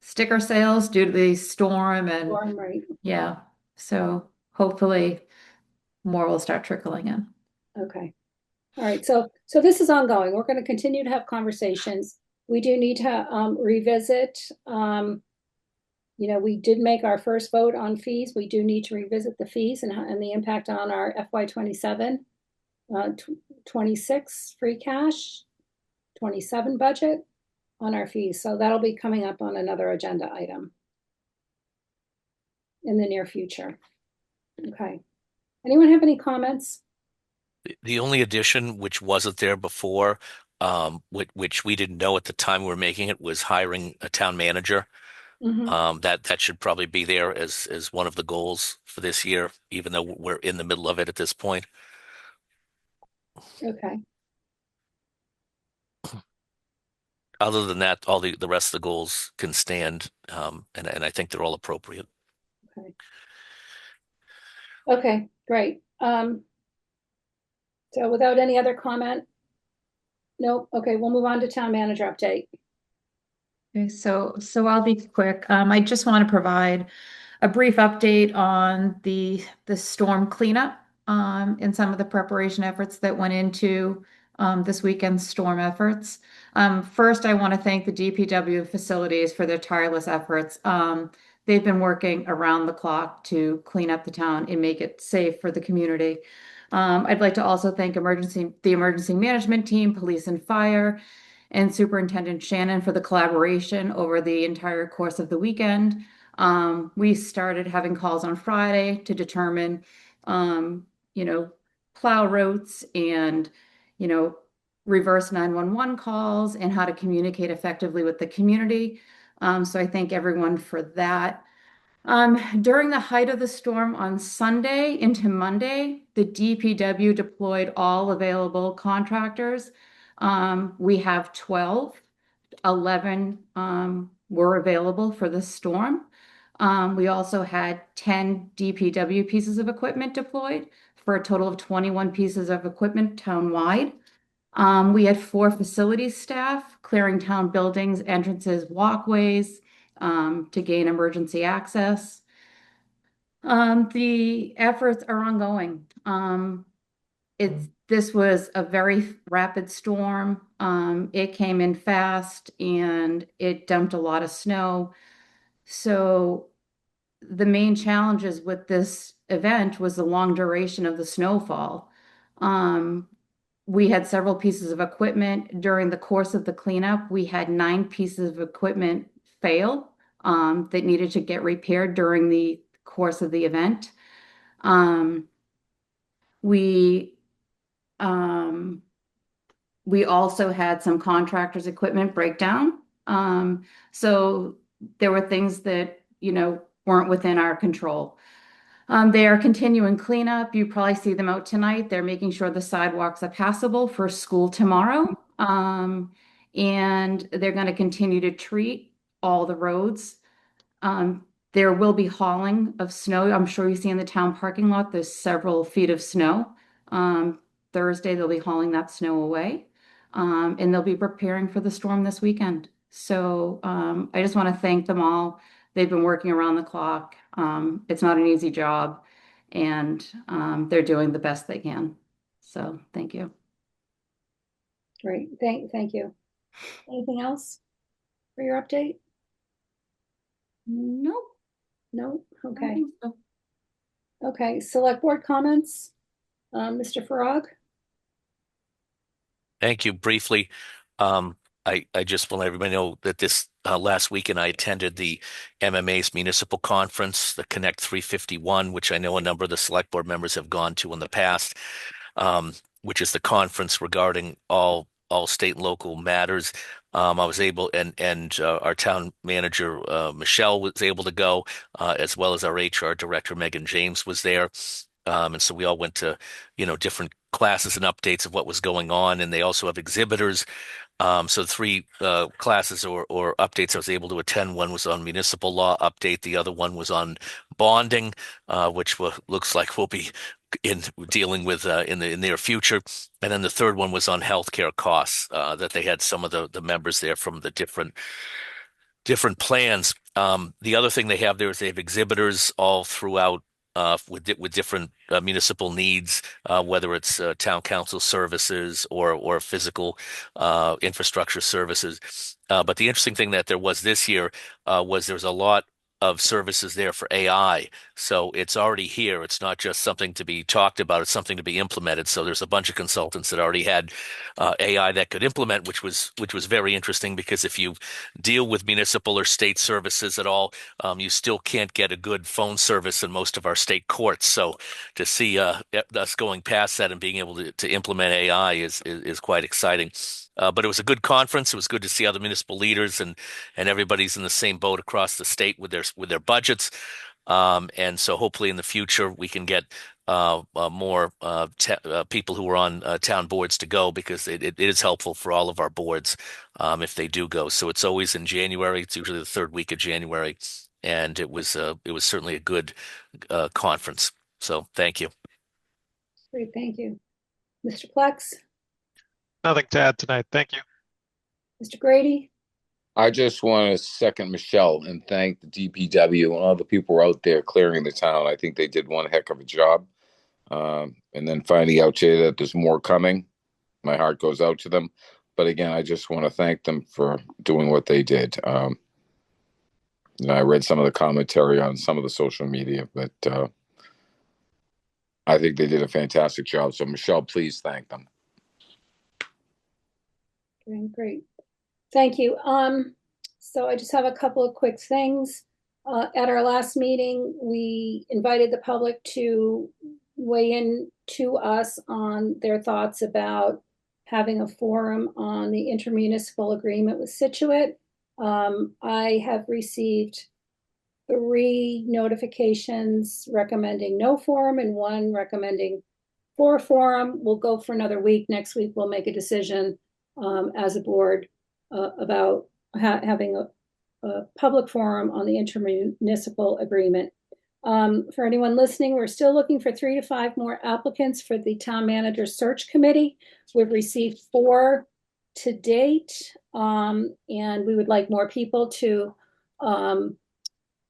sticker sales due to the storm and right. Yeah. So hopefully more will start trickling in. Okay. All right. So this is ongoing. We're going to continue to have conversations. We do need to revisit. We did make our first vote on fees. We do need to revisit the fees and the impact on our FY27, 26 free cash, 27 budget. on our fees. So that'll be coming up on another agenda item in the near future. Okay. Anyone have any comments? The only addition which wasn't there before, which we didn't know at the time we were making it, was hiring a town manager. Mhm. That should probably be there as one of the goals for this year, even though we're in the middle of it at this point. Okay. Other than that, all the rest of the goals can stand, and I think they're all appropriate. Okay. Okay, great. So without any other comment? Nope. Okay, we'll move on to town manager update. Okay, so I'll be quick. I just want to provide a brief update on the storm cleanup and some of the preparation efforts that went into this weekend's storm efforts. First, I want to thank the DPW facilities for their tireless efforts. They've been working around the clock to clean up the town and make it safe for the community. I'd like to also thank the emergency management team, police and fire, and Superintendent Shannon for the collaboration over the entire course of the weekend. We started having calls on Friday to determine, plow routes and, reverse 911 calls and how to communicate effectively with the community. So I thank everyone for that. During the height of the storm on Sunday into Monday, the DPW deployed all available contractors. We have 12, 11 were available for the storm. We also had 10 DPW pieces of equipment deployed for a total of 21 pieces of equipment townwide. We had 4 facility staff clearing town buildings, entrances, walkways to gain emergency access. The efforts are ongoing. This was a very rapid storm. It came in fast and it dumped a lot of snow. So the main challenges with this event was the long duration of the snowfall. We had several pieces of equipment during the course of the cleanup. We had 9 pieces of equipment fail that needed to get repaired during the course of the event. We also had some contractors' equipment breakdown. So there were things that, weren't within our control. They are continuing cleanup. You probably see them out tonight. They're making sure the sidewalks are passable for school tomorrow. And they're going to continue to treat all the roads. There will be hauling of snow. I'm sure you see in the town parking lot, there's several feet of snow. Thursday, they'll be hauling that snow away. And they'll be preparing for the storm this weekend. So I just want to thank them all. They've been working around the clock. It's not an easy job, and they're doing the best they can. So thank you. Great. Thank you. Anything else for your update? Nope. No? I Okay. think so. Okay. Select board comments. Mr. Farag? Thank you. Briefly, I just want to let everybody know that this last weekend I attended the MMA's municipal conference, the Connect 351, which I know a number of the select board members have gone to in the past, which is the conference regarding all state and local matters. I was able, and our town manager Michelle was able to go, as well as our HR director Megan James was there. And so we all went to, different classes and updates of what was going on. And they also have exhibitors. So 3 classes or updates I was able to attend. One was on municipal law update. The other one was on bonding, which looks like we'll be dealing with in the near future. And then the third one was on healthcare costs, that they had some of the members there from the different plans. The other thing they have there is they have exhibitors all throughout with different municipal needs, whether it's town council services or physical infrastructure services. But the interesting thing that there was this year was there was a lot of services there for AI. So it's already here. It's not just something to be talked about. It's something to be implemented. So there's a bunch of consultants that already had AI that could implement, which was very interesting, because if you deal with municipal or state services at all, you still can't get a good phone service in most of our state courts. So to see us going past that and being able to implement AI is quite exciting. But it was a good conference. It was good to see other municipal leaders, and everybody's in the same boat across the state with their budgets. And so hopefully in the future we can get more people who are on town boards to go, because it is helpful for all of our boards if they do go. So it's always in January. It's usually the third week of January, and it was certainly a good conference. So thank you. Great, thank you. Mr. Plex? Nothing to add tonight. Thank you. Mr. Grady? I just want to second Michelle and thank the DPW and all the people out there clearing the town. I think they did one heck of a job. And then finding out today that there's more coming, my heart goes out to them. But again, I just want to thank them for doing what they did. I read some of the commentary on some of the social media, but I think they did a fantastic job. So Michelle, please thank them. Great. Thank you. So I just have a couple of quick things. At our last meeting, we invited the public to weigh in to us on their thoughts about having a forum on the intermunicipal agreement with Scituate. I have received 3 notifications recommending no forum and 1 recommending for a forum. We'll go for another week. Next week, we'll make a decision as a board about having a public forum on the intermunicipal agreement. For anyone listening, we're still looking for 3 to 5 more applicants for the town manager search committee. We've received 4 to date, and we would like more people to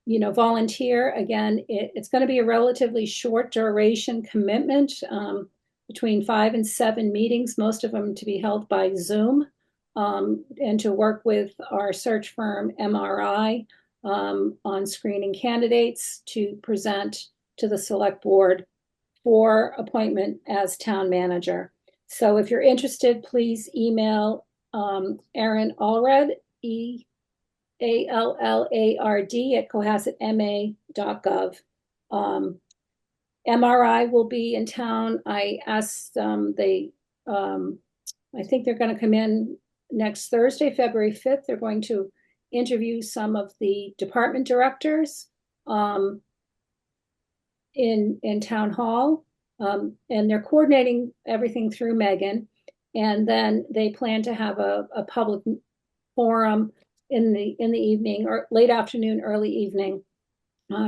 volunteer. Again, it's going to be a relatively short duration commitment, between 5 and 7 meetings, most of them to be held by Zoom, and to work with our search firm MRI on screening candidates to present to the select board for appointment as town manager. So if you're interested, please email Erin Allred, EALLARD at cohassetma.gov. MRI will be in town. I asked them, I think they're going to come in next Thursday, February 5th. They're going to interview some of the department directors in town hall, and they're coordinating everything through Megan. And then they plan to have a public forum in the evening or late afternoon, early evening,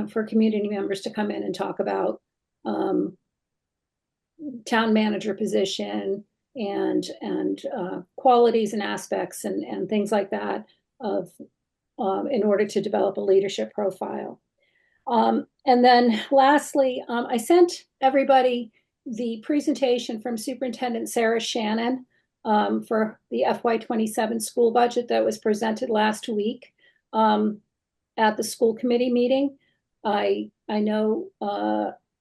for community members to come in and talk about town manager position and qualities and aspects and things like that of in order to develop a leadership profile. And then lastly, I sent everybody the presentation from Superintendent Sarah Shannon for the FY27 school budget that was presented last week at the school committee meeting. I know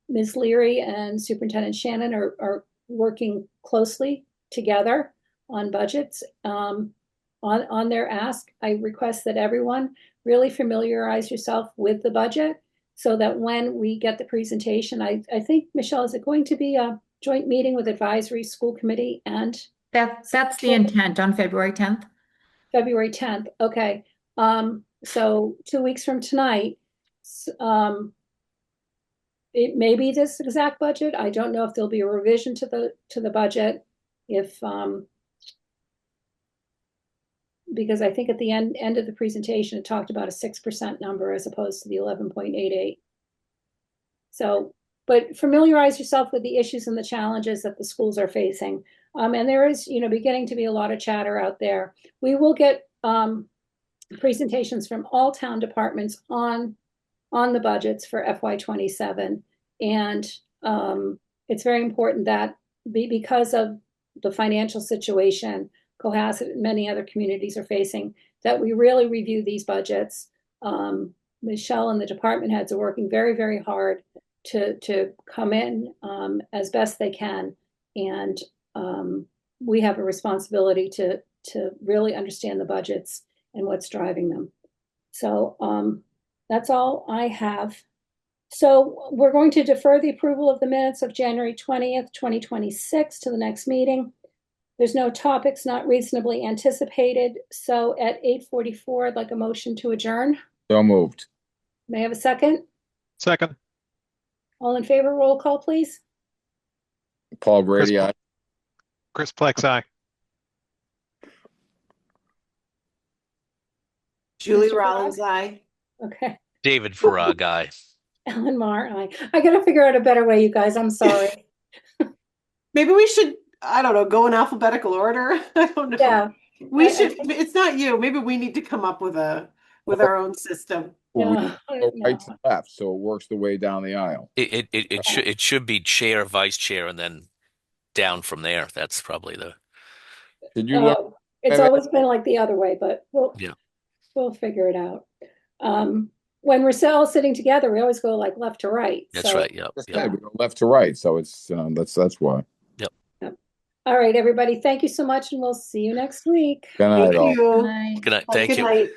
Ms. Leary and Superintendent Shannon are working closely together on budgets. On their ask, I request that everyone really familiarize yourself with the budget so that when we get the presentation, I think, Michelle, is it going to be a joint meeting with advisory school committee and? That's the intent on February 10th. February 10th, okay. So 2 weeks from tonight, it may be this exact budget. I don't know if there'll be a revision to the budget, because I think at the end of the presentation, it talked about a 6% number as opposed to the 11.88. So, but familiarize yourself with the issues and the challenges that the schools are facing. And there is, beginning to be a lot of chatter out there. We will get presentations from all town departments on the budgets for FY27. And it's very important that because of the financial situation Cohasset and many other communities are facing, that we really review these budgets Michelle and the department heads are working very, very hard to come in as best they can. And we have a responsibility to really understand the budgets and what's driving them. So that's all I have. So we're going to defer the approval of the minutes of January 20th, 2026 to the next meeting. There's no topics not reasonably anticipated. So at 8:44, I'd like a motion to adjourn. So moved. May I have a second? Second. All in favor, roll call, please. Paul Grady, aye. Chris Plex, aye. Julie Mr. Rollins, aye. Okay. David Farrar guy. Ellen Mar, aye. I got to figure out a better way, you guys. I'm sorry. Maybe we should, I don't know, go in alphabetical order. I don't know. Yeah. We I should, think- it's not you. Maybe we need to come up with our own system. Well, we Yeah, go yeah. right to left, so it works the way down the aisle. It should be chair, vice chair, and then down from there. That's probably the. Did you look? It's Maybe- always been like the other way, but we'll figure it out. When we're all sitting together, we always go like left to right. That's So- right. Yep. Yeah, we go left to right, so it's that's why. All right, everybody. Thank you so much, and we'll see you next week. Good night, Thank all. you. Night. Good night. Have a Thank good you. night.